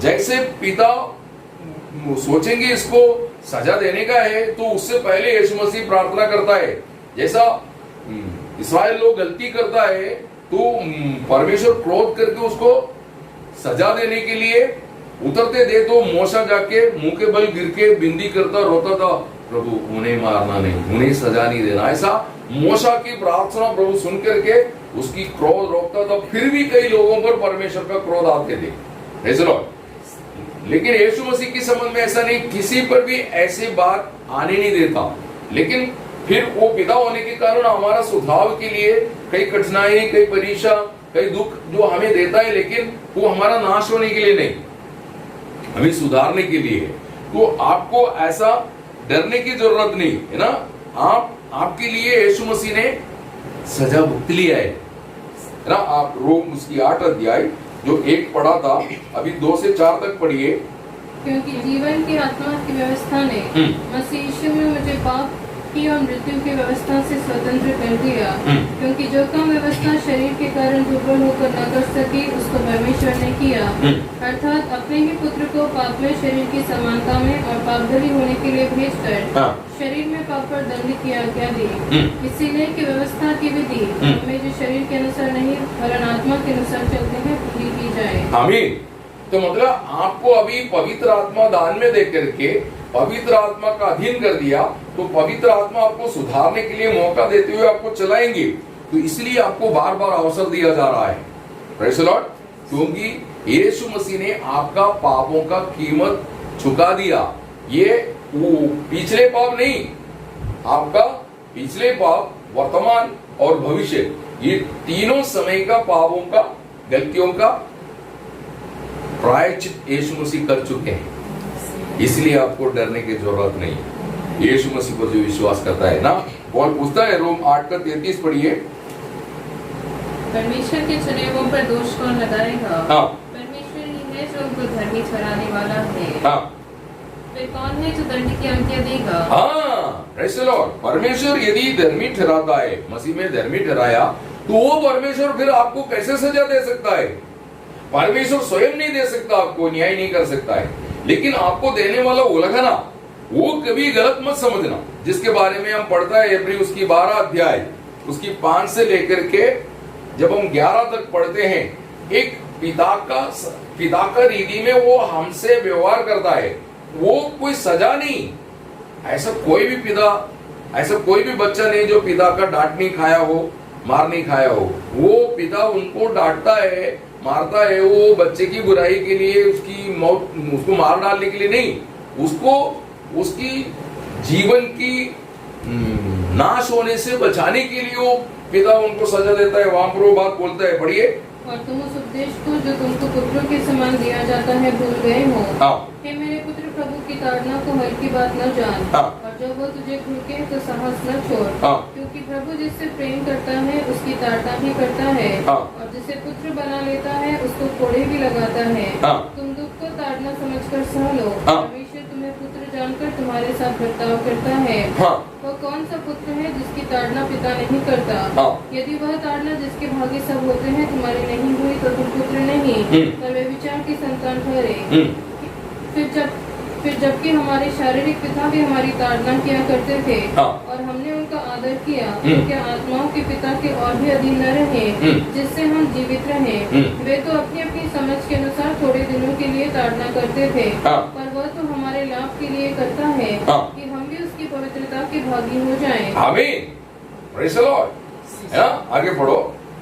जैसे पिता सोचेंगे इसको सजा देने का है तो उससे पहले यीशु मसीह प्रार्थना करता है। जैसा इस्राएल लोग गलती करता है तो परमेश्वर क्रोध करके उसको सजा देने के लिए उतरते दे, तो मूसा जाके मुंह के बल गिर के बिंदी करता रोता था, प्रभु उन्हें मारना नहीं, उन्हें सजा नहीं देना। ऐसा मूसा की प्रार्थना प्रभु सुन करके उसकी क्रोध रोकता था। फिर भी कई लोगों पर परमेश्वर का क्रोध आते थे। Praise the Lord. लेकिन यीशु मसीह के संबंध में ऐसा नहीं, किसी पर भी ऐसी बात आने नहीं देता। लेकिन फिर वो पिता होने के कारण हमारा सुधार के लिए कई कठिनाई, कई परीक्षा, कई दुख जो हमें देता है, लेकिन वो हमारा नाश होने के लिए नहीं, हमें सुधारने के लिए है। तो आपको ऐसा डरने की जरूरत नहीं है ना। आपके लिए यीशु मसीह ने सजा भुगत लिया है ना। आप रोम उसकी 8 अध्याय जो 1 पढ़ा था, अभी 2 से 4 तक पढ़िए। क्योंकि जीवन की आत्मा की व्यवस्था ने मसीह यीशु में मुझे पाप की और मृत्यु की व्यवस्था से स्वतंत्र कर दिया। क्योंकि जो काम व्यवस्था शरीर के कारण दुर्बल होकर न कर सकी, उसको परमेश्वर ने किया, अर्थात अपने ही पुत्र को पाप में शरीर की समानता में और पापबलि होने के लिए भेजकर शरीर में पाप पर दंड की आज्ञा दी। इसीलिए कि व्यवस्था की विधि हमें जो शरीर के अनुसार नहीं वरन आत्मा के अनुसार चलते हैं पूरी की जाए। आमीन। तो मतलब आपको अभी पवित्र आत्मा दान में दे करके पवित्र आत्मा का अधीन कर दिया, तो पवित्र आत्मा आपको सुधारने के लिए मौका देते हुए आपको चलाएंगे। तो इसलिए आपको बार बार अवसर दिया जा रहा है। Praise the Lord. क्योंकि यीशु मसीह ने आपका पापों का कीमत चुका दिया। ये वो पिछले पाप नहीं, आपका पिछले पाप, वर्तमान और भविष्य, ये तीनों समय का पापों का, गलतियों का प्रायश्चित यीशु मसीह कर चुके हैं। इसलिए आपको डरने की जरूरत नहीं। यीशु मसीह पर जो विश्वास करता है ना, पौल पूछता है, रोम 8 का 33 पढ़िए। परमेश्वर के चुने हुओं पर दोष कौन लगाएगा? हाँ। परमेश्वर ही है जो उनको धर्मी ठहराने वाला है। हाँ। फिर कौन है जो दंड की आज्ञा देगा? हाँ, प्रेज़ द लॉर्ड। परमेश्वर यदि धर्मी ठहराता है, मसीह में धर्मी ठहराया, तो वो परमेश्वर फिर आपको कैसे सजा दे सकता है? परमेश्वर स्वयं नहीं दे सकता, आपको न्याय नहीं कर सकता है। लेकिन आपको देने वाला वो लगा ना, वो कभी गलत मत समझना। जिसके बारे में हम पढ़ता है इब्री उसकी 12 अध्याय उसकी 5 से लेकर के जब हम 11 तक पढ़ते हैं, एक पिता का रीति में वो हमसे व्यवहार करता है। वो कोई सजा नहीं। ऐसा कोई भी पिता, ऐसा कोई भी बच्चा नहीं जो पिता का डांट नहीं खाया हो, मार नहीं खाया हो। वो पिता उनको डांटता है, मारता है, वो बच्चे की बुराई के लिए, उसकी मौत, उसको मार डालने के लिए नहीं, उसको उसकी जीवन की नाश होने से बचाने के लिए वो पिता उनको सजा देता है। वहां पर वो बात बोलता है, पढ़िए। और तुम उस उपदेश को जो तुमको पुत्रों के समान दिया जाता है भूल गए हो। हाँ। हे मेरे पुत्र, प्रभु की ताड़ना को हल्की बात न जान। हाँ। और जब वो तुझे भूखे तो साहस न छोड़। हाँ। क्योंकि प्रभु जिससे प्रेम करता है उसकी ताड़ना ही करता है। हाँ। और जिसे पुत्र बना लेता है उसको कोड़े भी लगाता है। हाँ। तुम दुख को ताड़ना समझकर सह लो। हाँ। परमेश्वर तुम्हें पुत्र जानकर तुम्हारे साथ बर्ताव करता है। हाँ। वो कौन सा पुत्र है जिसकी ताड़ना पिता नहीं करता? हाँ। यदि वह ताड़ना जिसके भागी सब होते हैं तुम्हारी नहीं हुई तो तुम पुत्र नहीं पर व्यभिचार की संतान ठहरे। फिर जबकि हमारे शारीरिक पिता भी हमारी ताड़ना किया करते थे। हाँ। और हमने उनका आदर किया, क्या आत्माओं के पिता के और भी अधीन न रहे जिससे हम जीवित रहे। वे तो अपनी अपनी समझ के अनुसार थोड़े दिनों के लिए ताड़ना करते थे। हाँ। पर वह तो हमारे लाभ के लिए करता है। हाँ। कि हम भी उसकी पवित्रता के भागी हो जाएं। आमीन। Praise the Lord. है ना? आगे पढ़ो।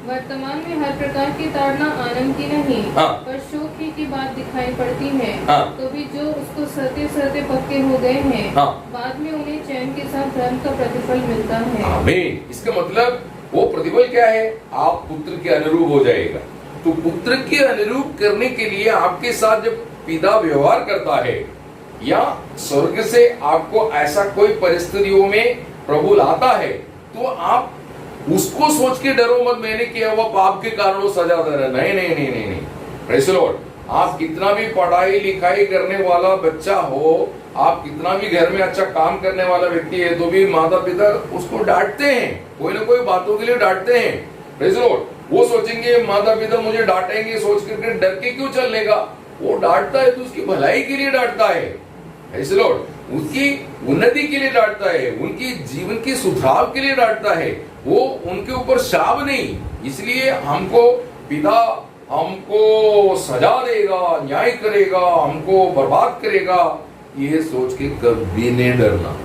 वर्तमान में हर प्रकार की ताड़ना आनंद की नहीं, हाँ। पर शोक ही की बात दिखाई पड़ती है। हाँ। तो भी जो उसको सहते सहते पक्के हो गए हैं, हाँ। बाद में उन्हें चैन के साथ धर्म का प्रतिफल मिलता है। आमीन। इसका मतलब वो प्रतिफल क्या है? आप पुत्र के अनुरूप हो जाएगा। तो पुत्र के अनुरूप करने के लिए आपके साथ जब पिता व्यवहार करता है या स्वर्ग से आपको ऐसा कोई परिस्थितियों में प्रभु लाता है, तो आप उसको सोच के डरो मत, मैंने किया हुआ पाप के कारण वो सजा दे रहा है। नहीं नहीं नहीं नहीं नहीं। Praise the Lord. आप कितना भी पढ़ाई लिखाई करने वाला बच्चा हो, आप कितना भी घर में अच्छा काम करने वाला व्यक्ति है, तो भी माता पिता उसको डांटते हैं, कोई ना कोई बातों के लिए डांटते हैं। Praise the Lord. वो सोचेंगे माता पिता मुझे डांटेंगे, सोच करके डर के क्यों चलने का? वो डांटता है तो उसकी भलाई के लिए डांटता है। Praise the Lord. उसकी उन्नति के लिए डांटता है, उनकी जीवन के सुधार के लिए डांटता है, वो उनके ऊपर शाप नहीं। इसलिए हमको पिता हमको सजा देगा, न्याय करेगा, हमको बर्बाद करेगा, ये सोच के कभी नहीं डरना।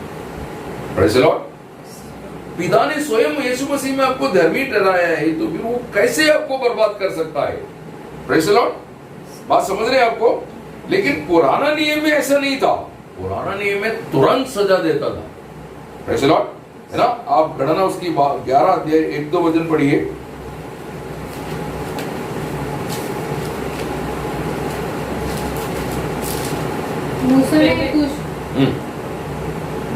Praise the Lord. पिता ने स्वयं यीशु मसीह में आपको धर्मी ठहराया है, तो फिर वो कैसे आपको बर्बाद कर सकता है? Praise the Lord. बात समझ रहे हैं आपको? लेकिन पुराना नियम में ऐसा नहीं था। पुराना नियम में तुरंत सजा देता था। प्रेज़ द लॉर्ड, है ना? आप गणना उसकी 11 अध्याय 1-2 वचन पढ़िए। मूसा ने कुछ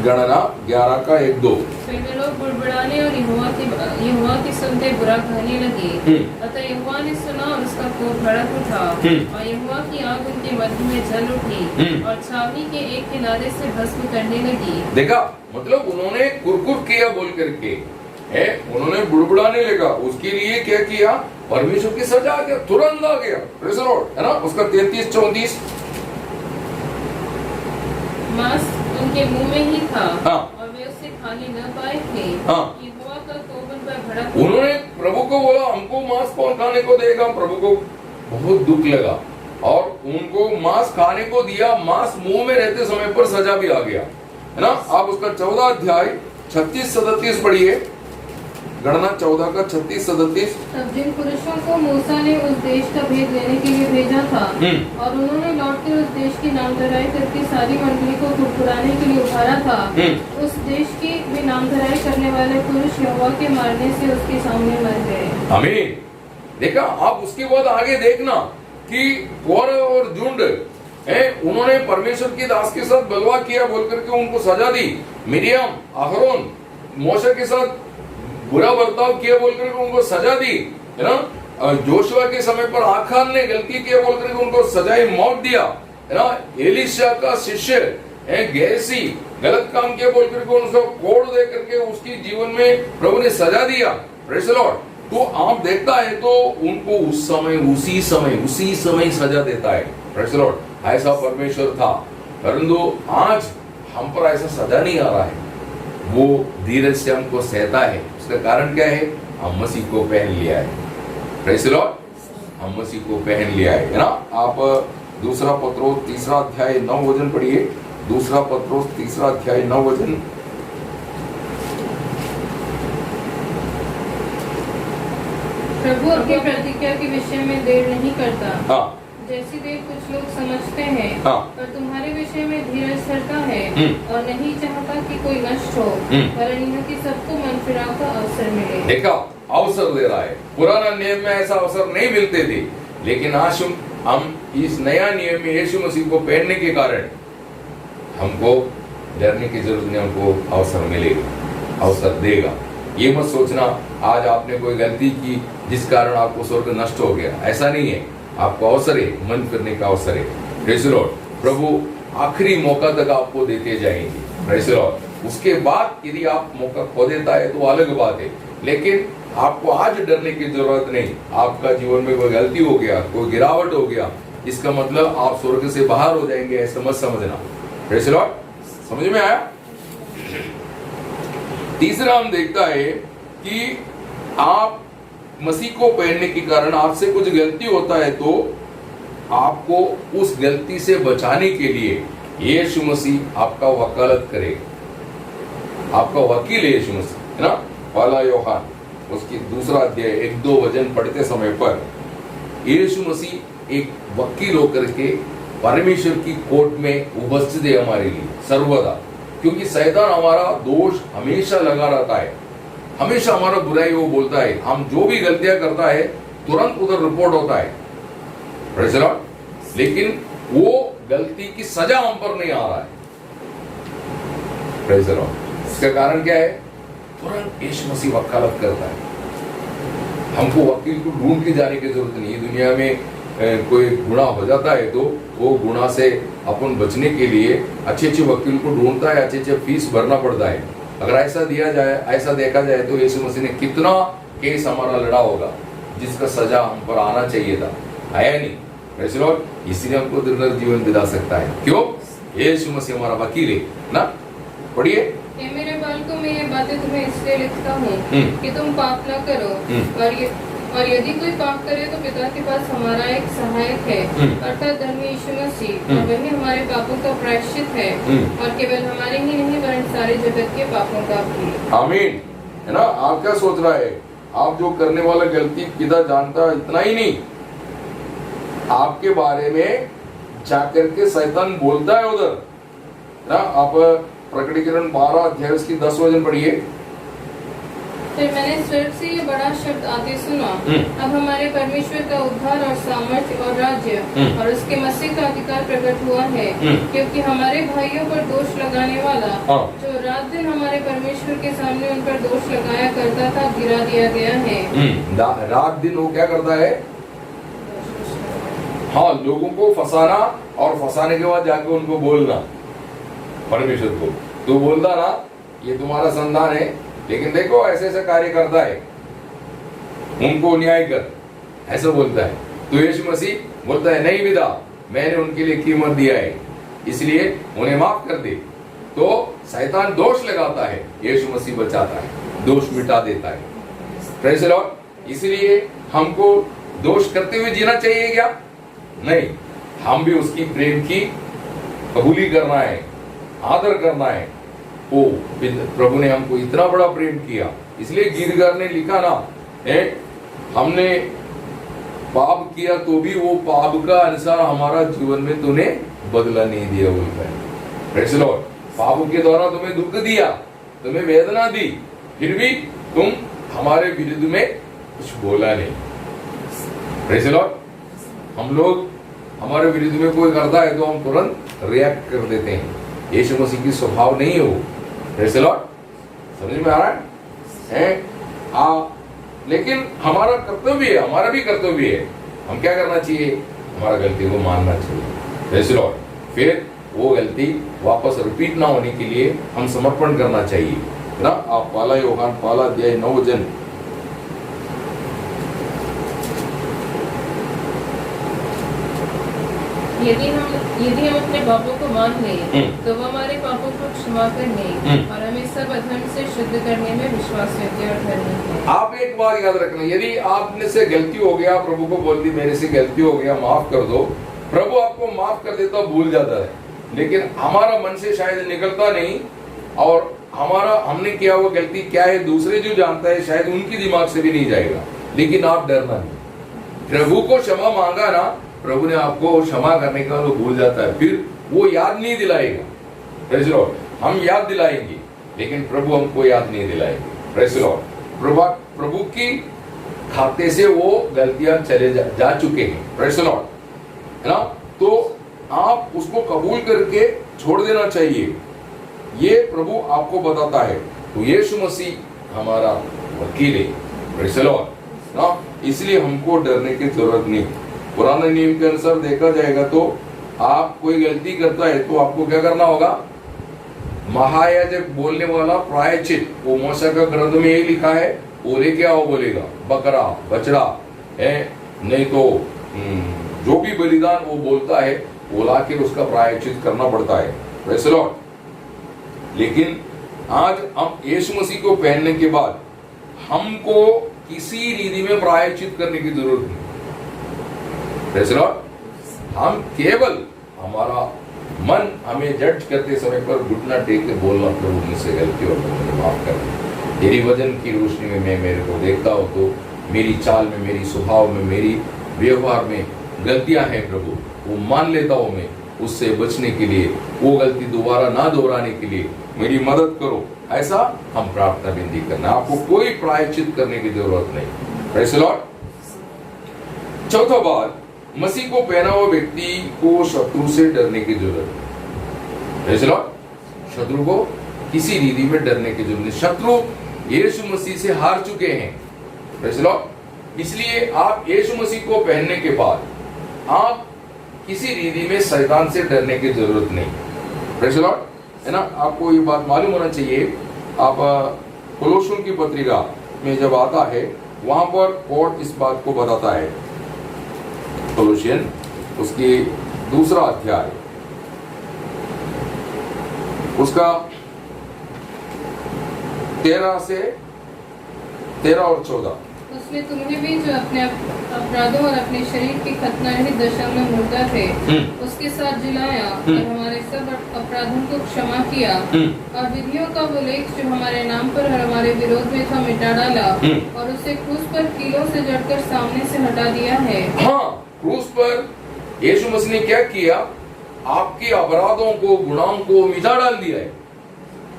गणना 11 का 1-2। फिर वे लोग बुड़बुड़ाने और यहोवा की सुनते बुरा कहने लगे। अतः यहोवा ने सुना और उसका कोप भड़क उठा, और यहोवा की आग उनके मध्य में जल उठी और छावनी के एक किनारे से भस्म करने लगी। देखा, मतलब उन्होंने कुरकुर किया बोल करके है, उन्होंने बुड़बुड़ाने लगा, उसके लिए क्या किया? परमेश्वर की सजा आ गया, तुरंत आ गया। प्रेज़ द लॉर्ड, है ना? उसका 33-34 मांस उनके मुंह में ही था। हाँ। और वे उससे खाने न पाए थे। हाँ। यहोवा का कोप उन पर भड़क। उन्होंने प्रभु को बोला हमको मांस कौन खाने को देगा? प्रभु को बहुत दुख लगा और उनको मांस खाने को दिया। मांस मुंह में रहते समय पर सजा भी आ गया, है ना? आप उसका 14 अध्याय 36-37 पढ़िए। गणना 14 का 36-37। तब जिन पुरुषों को मूसा ने उस देश का भेद लेने के लिए भेजा था, और उन्होंने लौटकर उस देश की नामधराई करके सारी मंडली को कुरकुराने के लिए उभारा था, उस देश की वे नामधराई करने वाले पुरुष यहोवा के मारने से उसके सामने मर गए। आमीन। देखा, आप उसके बाद आगे देखना कि कोरह और झुंड है, उन्होंने परमेश्वर की दास के साथ बलवा किया बोल करके उनको सजा दी। मिरियम, अहरोन, मोशे के साथ बुरा बर्ताव किया बोलकर उनको सजा दी, है ना? जोशुआ के समय पर आखान ने गलती किया बोलकर उनको सजाए मौत दिया, है ना? एलीशा का शिष्य गेहसी गलत काम किया बोलकर उनको कोड़ दे करके उसकी जीवन में प्रभु ने सजा दिया। Praise the Lord. तो आप देखता है तो उनको उस समय उसी समय सजा देता है। Praise the Lord. ऐसा परमेश्वर था, परंतु आज हम पर ऐसा सजा नहीं आ रहा है। वो धीरज से हमको सहता है। उसका कारण क्या है? हम मसीह को पहन लिया है। Praise the Lord. हम मसीह को पहन लिया है ना? आप दूसरा पत्रोस 3 अध्याय 9 वचन पढ़िए। दूसरा पत्रोस 3 अध्याय 9 वचन। प्रभु अपनी प्रतिज्ञा के विषय में देर नहीं करता, हाँ। जैसी देर कुछ लोग समझते हैं, हाँ। पर तुम्हारे विषय में धीरज धरता है और नहीं चाहता कि कोई नष्ट हो, वरन यह कि सबको मन फिराव का अवसर मिले। देखा, अवसर दे रहा है। पुराना नियम में ऐसा अवसर नहीं मिलते थे, लेकिन आज हम इस नया नियम में यीशु मसीह को पहनने के कारण हमको डरने की जरूरत नहीं, हमको अवसर मिलेगा, अवसर देगा। ये मत सोचना आज आपने कोई गलती की जिस कारण आपको स्वर्ग नष्ट हो गया, ऐसा नहीं है। आपको अवसर है, मन फिरने का अवसर है। Praise the Lord. प्रभु आखिरी मौका तक आपको देते जाएंगे। Praise the Lord. उसके बाद यदि आप मौका खो देता है तो अलग बात है, लेकिन आपको आज डरने की जरूरत नहीं। आपका जीवन में कोई गलती हो गया, कोई गिरावट हो गया, इसका मतलब आप स्वर्ग से बाहर हो जाएंगे, ऐसा मत समझना। Praise the Lord. समझ में आया? तीसरा हम देखता है कि आप मसीह को पहनने के कारण आपसे कुछ गलती होता है तो आपको उस गलती से बचाने के लिए यीशु मसीह आपका वकालत करेगा। आपका वकील है यीशु मसीह, है ना? पहला यूहन्ना उसकी दूसरा अध्याय 1-2 वचन पढ़ते समय पर यीशु मसीह एक वकील होकर के परमेश्वर की कोर्ट में उपस्थित है हमारे लिए सर्वदा, क्योंकि शैतान हमारा दोष हमेशा लगा रहता है, हमेशा हमारा बुराई वो बोलता है, हम जो भी गलतियां करता है तुरंत उधर रिपोर्ट होता है, प्रेज़ द लॉर्ड। लेकिन वो गलती की सजा हम पर नहीं आ रहा है, प्रेज़ द लॉर्ड। इसका कारण क्या है? तुरंत यीशु मसीह वकालत करता है। हमको वकील को ढूंढ के जाने की जरूरत नहीं है। दुनिया में कोई गुनाह हो जाता है तो वो गुनाह से अपन बचने के लिए अच्छे अच्छे वकील को ढूंढता है, अच्छे अच्छे फीस भरना पड़ता है। अगर ऐसा दिया जाए, ऐसा देखा जाए तो यीशु मसीह ने कितना केस हमारा लड़ा होगा जिसका सजा हम पर आना चाहिए था, आया नहीं, प्रेज़ द लॉर्ड। इसीलिए हमको निर्दोष जीवन दिला सकता है। क्यों? यीशु मसीह हमारा वकील है ना। पढ़िए। हे मेरे बालकों, मैं ये बातें तुम्हें इसलिए लिखता हूँ कि तुम पाप न करो, और यदि कोई पाप करे तो पिता के पास हमारा एक सहायक है, अर्थात धर्मी यीशु मसीह, और वही हमारे पापों का प्रायश्चित है, और केवल हमारे ही नहीं वरन सारे जगत के पापों का भी। आमीन, है ना। आप क्या सोच रहा है? आप जो करने वाला गलती पिता जानता, इतना ही नहीं, आपके बारे में जाकर के शैतान बोलता है उधर ना। आप प्रकटीकरण 12 अध्याय उसकी 10 वचन पढ़िए। फिर मैंने स्वर्ग से ये बड़ा शब्द आते सुना, अब हमारे परमेश्वर का उद्धार और सामर्थ्य और राज्य और उसके मसीह का अधिकार प्रकट हुआ है, क्योंकि हमारे भाइयों पर दोष लगाने वाला जो रात दिन हमारे परमेश्वर के सामने उन पर दोष लगाया करता था, गिरा दिया गया है। रात दिन वो क्या करता है? हाँ, लोगों को फंसाना, और फंसाने के बाद जाके उनको बोलना परमेश्वर को। तो बोलता ना, ये तुम्हारा संतान है, लेकिन देखो ऐसे ऐसे कार्य करता है, उनको न्याय कर, ऐसा बोलता है। तो यीशु मसीह बोलता है, नहीं पिता, मैंने उनके लिए कीमत दिया है, इसलिए उन्हें माफ कर दे। तो शैतान दोष लगाता है, यीशु मसीह बचाता है, दोष मिटा देता है, प्रेज़ द लॉर्ड। इसलिए हमको दोष करते हुए जीना चाहिए क्या? नहीं, हम भी उसकी प्रेम की कबूली करना है, आदर करना है। ओ प्रभु ने हमको इतना बड़ा प्रेम किया, इसलिए गीतकार ने लिखा ना, हमने पाप किया तो भी वो पाप का अनुसार हमारा जीवन में तूने बदला नहीं दिया, बोलता है, प्रेज़ द लॉर्ड। पाप के द्वारा तुम्हें दुख दिया, तुम्हें वेदना दी, फिर भी तुम हमारे विरुद्ध में कुछ बोला नहीं, प्रेज़ द लॉर्ड। हम लोग हमारे विरुद्ध में कोई करता है तो हम तुरंत रिएक्ट कर देते हैं। यीशु मसीह की स्वभाव नहीं है वो, प्रेज़ द लॉर्ड। समझ में आ रहा है? लेकिन हमारा कर्तव्य है, हमारा भी कर्तव्य है, हम क्या करना चाहिए? हमारा गलती को मानना चाहिए, प्रेज़ द लॉर्ड। फिर वो गलती वापस रिपीट ना होने के लिए हम समर्पण करना चाहिए ना। आप पहला यूहन्ना 1 अध्याय 9 वचन। यदि हम अपने पापों को मान लें तो वो हमारे पापों को क्षमा करने और हमें सब अधर्म से शुद्ध करने में विश्वास योग्य और धर्मी है। आप एक बात याद रखना, यदि आपने से गलती हो गया, प्रभु को बोल दी मेरे से गलती हो गया, माफ कर दो, प्रभु आपको माफ कर देता, भूल जाता है। लेकिन हमारा मन से शायद निकलता नहीं, और हमने किया हुआ गलती क्या है दूसरे जो जानता है शायद उनकी दिमाग से भी नहीं जाएगा। लेकिन आप डरना नहीं, प्रभु को क्षमा मांगा ना, प्रभु ने आपको क्षमा करने का वो भूल जाता है, फिर वो याद नहीं दिलाएगा, प्रेज़ द लॉर्ड। हम याद दिलाएंगे लेकिन प्रभु हमको याद नहीं दिलाएंगे, प्रेज़ द लॉर्ड। प्रभु की खाते से वो गलतियां चले जा चुके हैं, प्रेज़ द लॉर्ड, है ना। तो आप उसको कबूल करके छोड़ देना चाहिए, ये प्रभु आपको बताता है। तो यीशु मसीह हमारा वकील है, प्रेज़ द लॉर्ड ना, इसलिए हमको डरने की जरूरत नहीं। पुराने नियम के अनुसार देखा जाएगा तो आप कोई गलती करता है तो आपको क्या करना होगा? महायाजक बोलने वाला प्रायश्चित, वो मूसा का ग्रंथ में यही लिखा है, वो लेके आओ बोलेगा, बकरा बछड़ा है, नहीं तो जो भी बलिदान वो बोलता है वो लाके उसका प्रायश्चित करना पड़ता है, प्रेज़ द लॉर्ड। लेकिन आज हम यीशु मसीह को पहनने के बाद हमको किसी रीति में प्रायश्चित करने की जरूरत नहीं, प्रेज़ द लॉर्ड। हम केवल हमारा मन हमें जज करते समय पर घुटना टेक के बोलना, प्रभु मुझसे गलती और मुझे माफ कर, तेरी वजन की रोशनी में मैं मेरे को देखता हूँ तो मेरी चाल में, मेरी स्वभाव में, मेरी व्यवहार में गलतियां हैं प्रभु, वो मान लेता हूँ मैं। उससे बचने के लिए, वो गलती दोबारा ना दोहराने के लिए मेरी मदद करो, ऐसा हम प्रार्थना विनती करना। आपको कोई प्रायश्चित करने की जरूरत नहीं। Praise the Lord. चौथा बात, मसीह को पहना हुआ व्यक्ति को शत्रु से डरने की जरूरत है। Praise the Lord. शत्रु को किसी रीति में डरने की जरूरत नहीं। शत्रु यीशु मसीह से हार चुके हैं। Praise the Lord. इसलिए आप यीशु मसीह को पहनने के बाद आप किसी रीति में शैतान से डरने की जरूरत नहीं। प्रेज़ द लॉर्ड, है ना। आपको ये बात मालूम होना चाहिए। आप कोलोसियों की पत्रिका में जब आता है, वहां पर पौल इस बात को बताता है। कोलोसियन उसकी दूसरा अध्याय, उसका 13 और 14। उसने तुम्हें भी जो अपने अपराधों और अपने शरीर की खतनारहित दशा में मुर्दा थे, उसके साथ जिलाया और हमारे सब अपराधों को क्षमा किया और विधियों का वो लेख जो हमारे नाम पर और हमारे विरोध में था मिटा डाला और उसे क्रूस पर कीलों से जड़कर सामने से हटा दिया है। हाँ, क्रूस पर यीशु मसीह ने क्या किया? आपके अपराधों को, गुनाहों को मिटा डाल दिया है।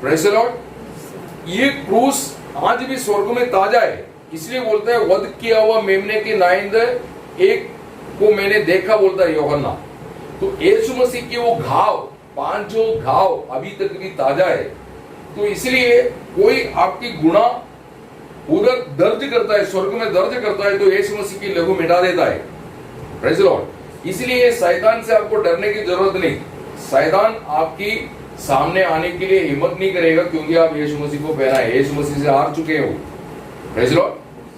Praise the Lord. ये क्रूस आज भी स्वर्ग में ताजा है। इसलिए बोलता है, वध किया हुआ मेमने के नाइंद एक को मैंने देखा, बोलता है यूहन्ना। तो यीशु मसीह के वो घाव, 5 जो घाव अभी तक भी ताजा है। तो इसलिए कोई आपकी गुना उधर दर्ज करता है, स्वर्ग में दर्ज करता है, तो यीशु मसीह की लहू मिटा देता है। Praise the Lord. इसलिए शैतान से आपको डरने की जरूरत नहीं। शैतान आपकी सामने आने के लिए हिम्मत नहीं करेगा, क्योंकि आप यीशु मसीह को पहना है। यीशु मसीह से हार चुके हो। Praise the Lord.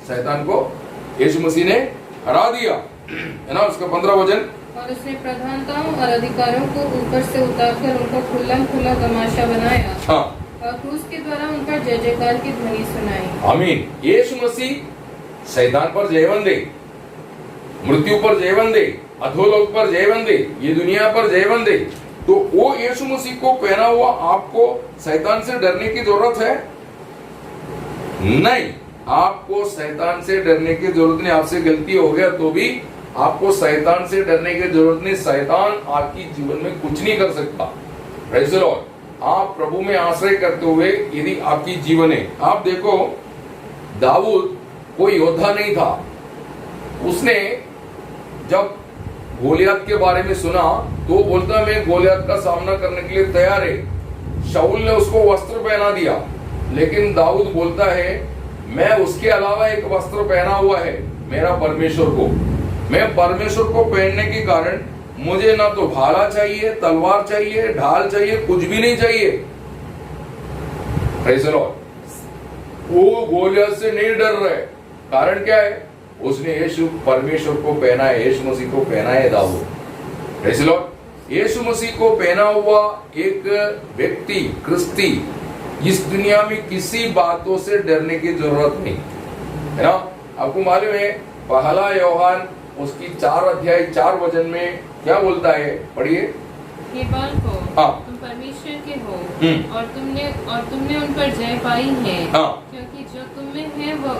शैतान को यीशु मसीह ने हरा दिया, है ना। उसका 15 वचन। और उसने प्रधानताओं और अधिकारों को ऊपर से उतारकर उनको खुल्लम खुल्ला तमाशा बनाया। हाँ। और क्रूस के द्वारा उनका जय जयकार की ध्वनि सुनाई। आमीन। यीशु मसीह शैतान पर जयवंत दे, मृत्यु पर जयवंत दे, अधोलोक पर जयवंत दे, ये दुनिया पर जयवंत दे। तो वो यीशु मसीह को पहना हुआ आपको शैतान से डरने की जरूरत है नहीं। आपको शैतान से डरने की जरूरत नहीं। आपसे गलती हो गया तो भी आपको शैतान से डरने की जरूरत नहीं। शैतान आपकी जीवन में कुछ नहीं कर सकता। Praise the Lord. आप प्रभु में आश्रय करते हुए यदि आपकी जीवन है, आप देखो दाऊद कोई योद्धा नहीं था। उसने जब गोलियत के बारे में सुना तो बोलता, मैं गोलियत का सामना करने के लिए तैयार है। शाऊल ने उसको वस्त्र पहना दिया, लेकिन दाऊद बोलता है, मैं उसके अलावा एक वस्त्र पहना हुआ है, मेरा परमेश्वर को। मैं परमेश्वर को पहनने के कारण मुझे ना तो भाला चाहिए, तलवार चाहिए, ढाल चाहिए, कुछ भी नहीं चाहिए। Praise the Lord. वो गोलियत से नहीं डर रहे। कारण क्या है? उसने यीशु परमेश्वर को पहना है, यीशु मसीह को पहना है Daud. Praise the lord. Yeshu Masih को पहना हुआ एक व्यक्ति, क्रिस्ती, इस दुनिया में किसी बातों से डरने की जरूरत नहीं, है ना। आपको मालूम है, पहला यूहन्ना उसकी 4 अध्याय 4 वचन में क्या बोलता है? पढ़िए। हे बालकों, हाँ। तुम परमेश्वर के हो और तुमने उन पर जय पाई है। हाँ। क्योंकि जो तुम में है वह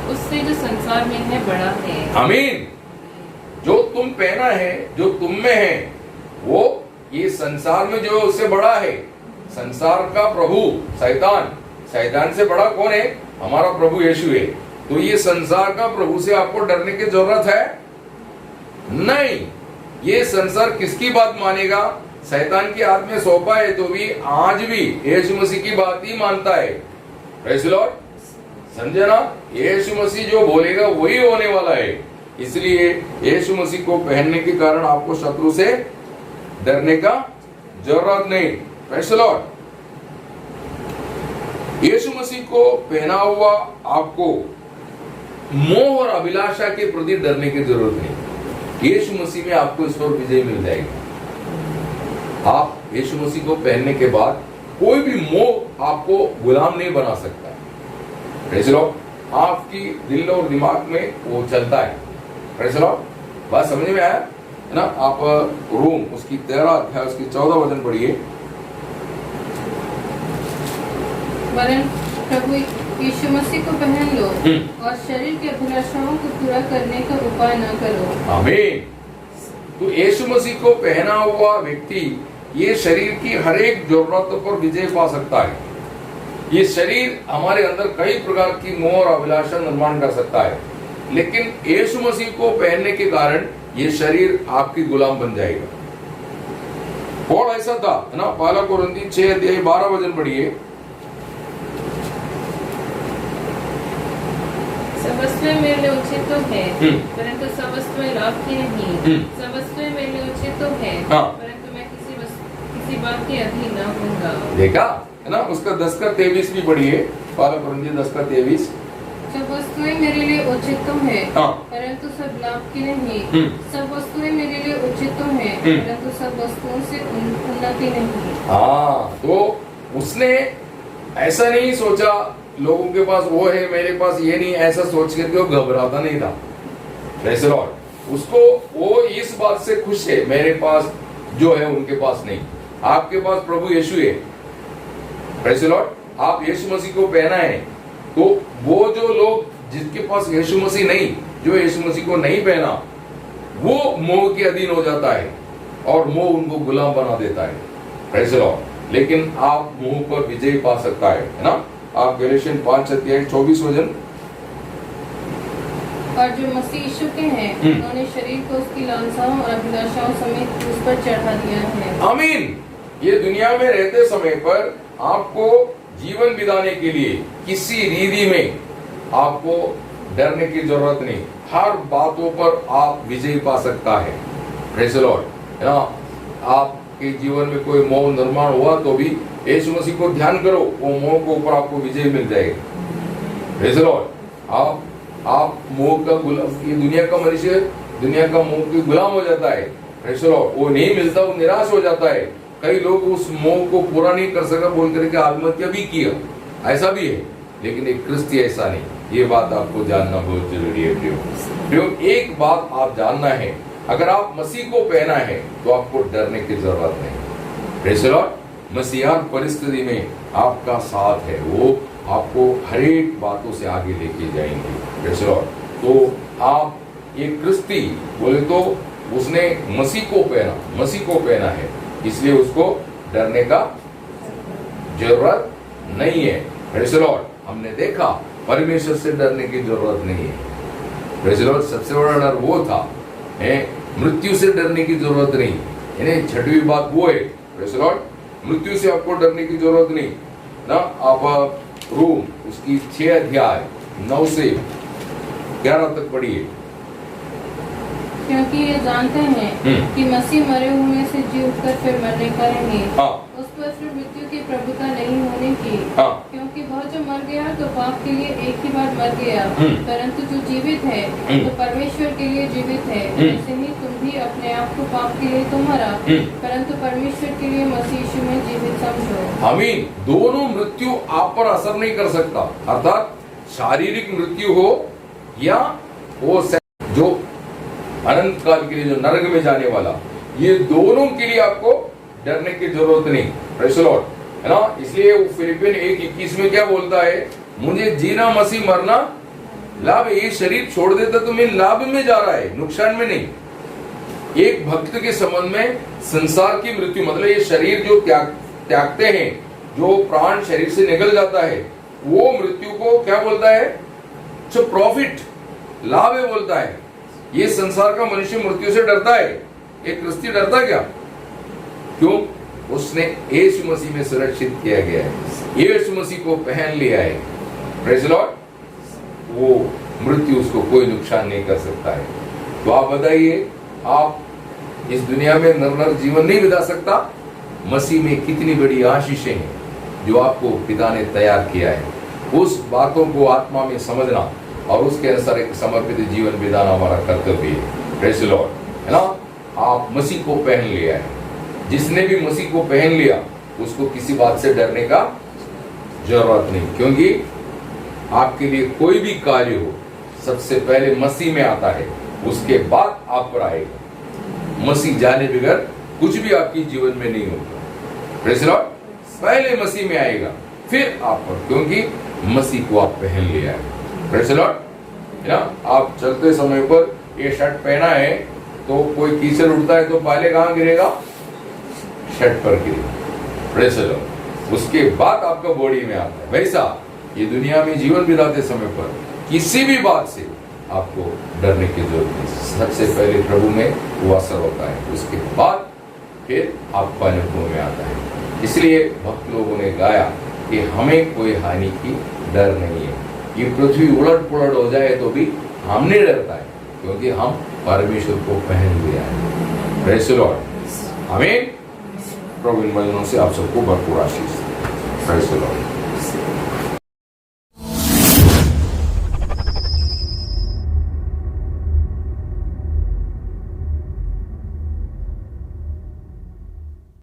उससे जो संसार में है बड़ा है। आमीन। जो तुम पहना है, जो तुम में है, वो ये संसार में जो उससे बड़ा है। संसार का प्रभु शैतान से बड़ा कौन है? हमारा प्रभु यीशु है। तो ये संसार का प्रभु से आपको डरने की जरूरत है नहीं। ये संसार किसकी बात मानेगा? शैतान के हाथ में सौंपा है तो भी आज भी यीशु मसीह की बात ही मानता है। Praise the Lord. समझे ना? यीशु मसीह जो बोलेगा वही होने वाला है। इसलिए यीशु मसीह को पहनने के कारण आपको शत्रु से डरने का जरूरत नहीं। Praise the lord. Yeshu Masih को पहना हुआ आपको मोह और अभिलाषा के प्रति डरने की जरूरत नहीं। यीशु मसीह में आपको इस पर विजय मिल जाएगी। आप यीशु मसीह को पहनने के बाद कोई भी मोह आपको गुलाम नहीं बना सकता। Praise the Lord. आपकी दिल और दिमाग में वो चलता है। Praise the Lord. बात समझ में आया है ना? आप रोम उसकी 13 अध्याय उसकी 14 वचन पढ़िए। वरन प्रभु यीशु मसीह को पहन लो और शरीर की अभिलाषाओं को पूरा करने का उपाय न करो। आमीन। तो यीशु मसीह को पहना हुआ व्यक्ति ये शरीर की हर एक जरूरतों पर विजय पा सकता है। ये शरीर हमारे अंदर कई प्रकार की मोह और अभिलाषा निर्माण कर सकता है, लेकिन यीशु मसीह को पहनने के कारण ये शरीर आपकी गुलाम बन जाएगा। पौल ऐसा था, है ना। पहला कोरिन्थी 6:12 वचन पढ़िए। सब वस्तुएं मेरे लिए उचित तो है, परंतु सब वस्तुएं लाभ की नहीं। सब वस्तुएं मेरे लिए उचित तो है, परंतु मैं किसी बात के अधीन न होऊंगा। देखा, है ना। उसका 10:23 भी पढ़िए। पहला कोरिन्थी 10:23। सब वस्तुएं मेरे लिए उचित तो है, परंतु सब लाभ की नहीं। सब वस्तुएं मेरे लिए उचित तो है, परंतु सब वस्तुओं से उन्नति नहीं। हाँ, तो उसने ऐसा नहीं सोचा लोगों के पास वो है मेरे पास ये नहीं, ऐसा सोच करके वो घबराता नहीं था। Praise the Lord. उसको वो इस बात से खुश है मेरे पास जो है उनके पास नहीं। आपके पास प्रभु यीशु है। Praise the Lord. आप यीशु मसीह को पहना है, तो वो जो लोग जिसके पास यीशु मसीह नहीं, जो यीशु मसीह को नहीं पहना, वो मोह के अधीन हो जाता है और मोह उनको गुलाम बना देता है। Praise the Lord. लेकिन आप मोह पर विजय पा सकता है ना। आप गैलातियन 5:24 वचन। और जो मसीह यीशु के हैं, उन्होंने शरीर को उसकी लालसाओं और अभिलाषाओं समेत उस पर चढ़ा दिया है। आमीन। ये दुनिया में रहते समय पर आपको जीवन बिताने के लिए किसी रीति में आपको डरने की जरूरत नहीं। हर बातों पर आप विजय पा सकता है। प्रेज़ द लॉर्ड, है ना। आपके जीवन में कोई मोह निर्माण हुआ तो भी यीशु मसीह को ध्यान करो, वो मोह के ऊपर आपको विजय मिल जाएगी। Praise the Lord. आप मोह का गुलाम, ये दुनिया का मनुष्य दुनिया का मोह के गुलाम हो जाता है। Praise the Lord. वो नहीं मिलता, वो निराश हो जाता है। कई लोग उस मोह को पूरा नहीं कर सका बोल करके आत्महत्या भी किया, ऐसा भी है। लेकिन एक क्रिस्ती ऐसा नहीं। ये बात आपको जानना बहुत जरूरी है प्रियो। एक बात आप जानना है, अगर आप मसीह को पहना है तो आपको डरने की जरूरत नहीं। Praise the lord. मसीह हर परिस्थिति में आपका साथ है, वो आपको हर एक बातों से आगे लेके जाएंगे। Praise the Lord. तो आप एक क्रिस्ती बोले तो उसने मसीह को पहना है, इसलिए उसको डरने का जरूरत नहीं है। Praise the Lord. हमने देखा परमेश्वर से डरने की जरूरत नहीं है। Praise the Lord. सबसे बड़ा डर वो था, मृत्यु से डरने की जरूरत नहीं। यानी छठवीं बात वो है। Praise the Lord. मृत्यु से आपको डरने की जरूरत नहीं ना। आप रोम उसकी 6:9 से 11 तक पढ़िए। क्योंकि ये जानते हैं कि मसीह मरे हुए से जी उठकर फिर मरने का नहीं। उस पर फिर मृत्यु की प्रभुता नहीं होने की। क्योंकि वह जो मर गया तो पाप के लिए एक ही बार मर गया, परंतु जो जीवित है तो परमेश्वर के लिए जीवित है। ऐसे ही तुम भी अपने आप को पाप के लिए तो मरा, परंतु परमेश्वर के लिए मसीह यीशु में जीवित समझो। आमीन। दोनों मृत्यु आप पर असर नहीं कर सकता, अर्थात शारीरिक मृत्यु हो या वो जो अनंत काल के लिए जो नरक में जाने वाला, ये दोनों के लिए आपको डरने की जरूरत नहीं। प्रेज़ द लॉर्ड, है ना। इसलिए फिलिपियन 1:21 में क्या बोलता है, मुझे जीना मसीह, मरना लाभ। ये शरीर छोड़ देता तो मैं लाभ में जा रहा है, नुकसान में नहीं। एक भक्त के संबंध में संसार की मृत्यु मतलब ये शरीर जो त्यागते हैं, जो प्राण शरीर से निकल जाता है, वो मृत्यु को क्या बोलता है, प्रॉफिट, लाभ है बोलता है। ये संसार का मनुष्य मृत्यु से डरता है, एक क्रिस्ती डरता क्या? क्यों? उसने यीशु मसीह में सुरक्षित किया गया है, यीशु मसीह को पहन लिया है। Praise the Lord. वो मृत्यु उसको कोई नुकसान नहीं कर सकता है। तो आप बताइए, आप इस दुनिया में नर जीवन नहीं बिता सकता, मसीह में कितनी बड़ी आशीषें हैं जो आपको पिता ने तैयार किया है। उस बातों को आत्मा में समझना और उसके अनुसार एक समर्पित जीवन बिताना हमारा कर्तव्य है। प्रेज़ द लॉर्ड, है ना। आप मसीह को पहन लिया है। जिसने भी मसीह को पहन लिया उसको किसी बात से डरने का जरूरत नहीं, क्योंकि आपके लिए कोई भी कार्य हो सबसे पहले मसीह में आता है, उसके बाद आप पर आएगा। मसीह जाने बगैर कुछ भी आपके जीवन में नहीं होगा। Praise the Lord. पहले मसीह में आएगा फिर आप पर, क्योंकि मसीह को आप पहन लिया है। Praise the Lord. है ना, आप चलते समय पर ये शर्ट पहना है तो कोई कीचड़ उड़ता है तो पहले कहाँ गिरेगा? शर्ट पर गिरेगा। Praise the Lord. उसके बाद आपका बॉडी में आता है। वैसा ये दुनिया में जीवन बिताते समय पर किसी भी बात से आपको डरने की जरूरत नहीं। सबसे पहले प्रभु में वो असर होता है, उसके बाद फिर आपका अनुभव में आता है। इसलिए भक्त लोगों ने गाया कि हमें कोई हानि की डर नहीं है। ये पृथ्वी उलट पुलट हो जाए तो भी हम नहीं डरता है, क्योंकि हम परमेश्वर को पहन लिया है। Praise the Lord. आमीन। प्रभु इन वचनों से आप सबको भरपूर आशीष। Praise the Lord.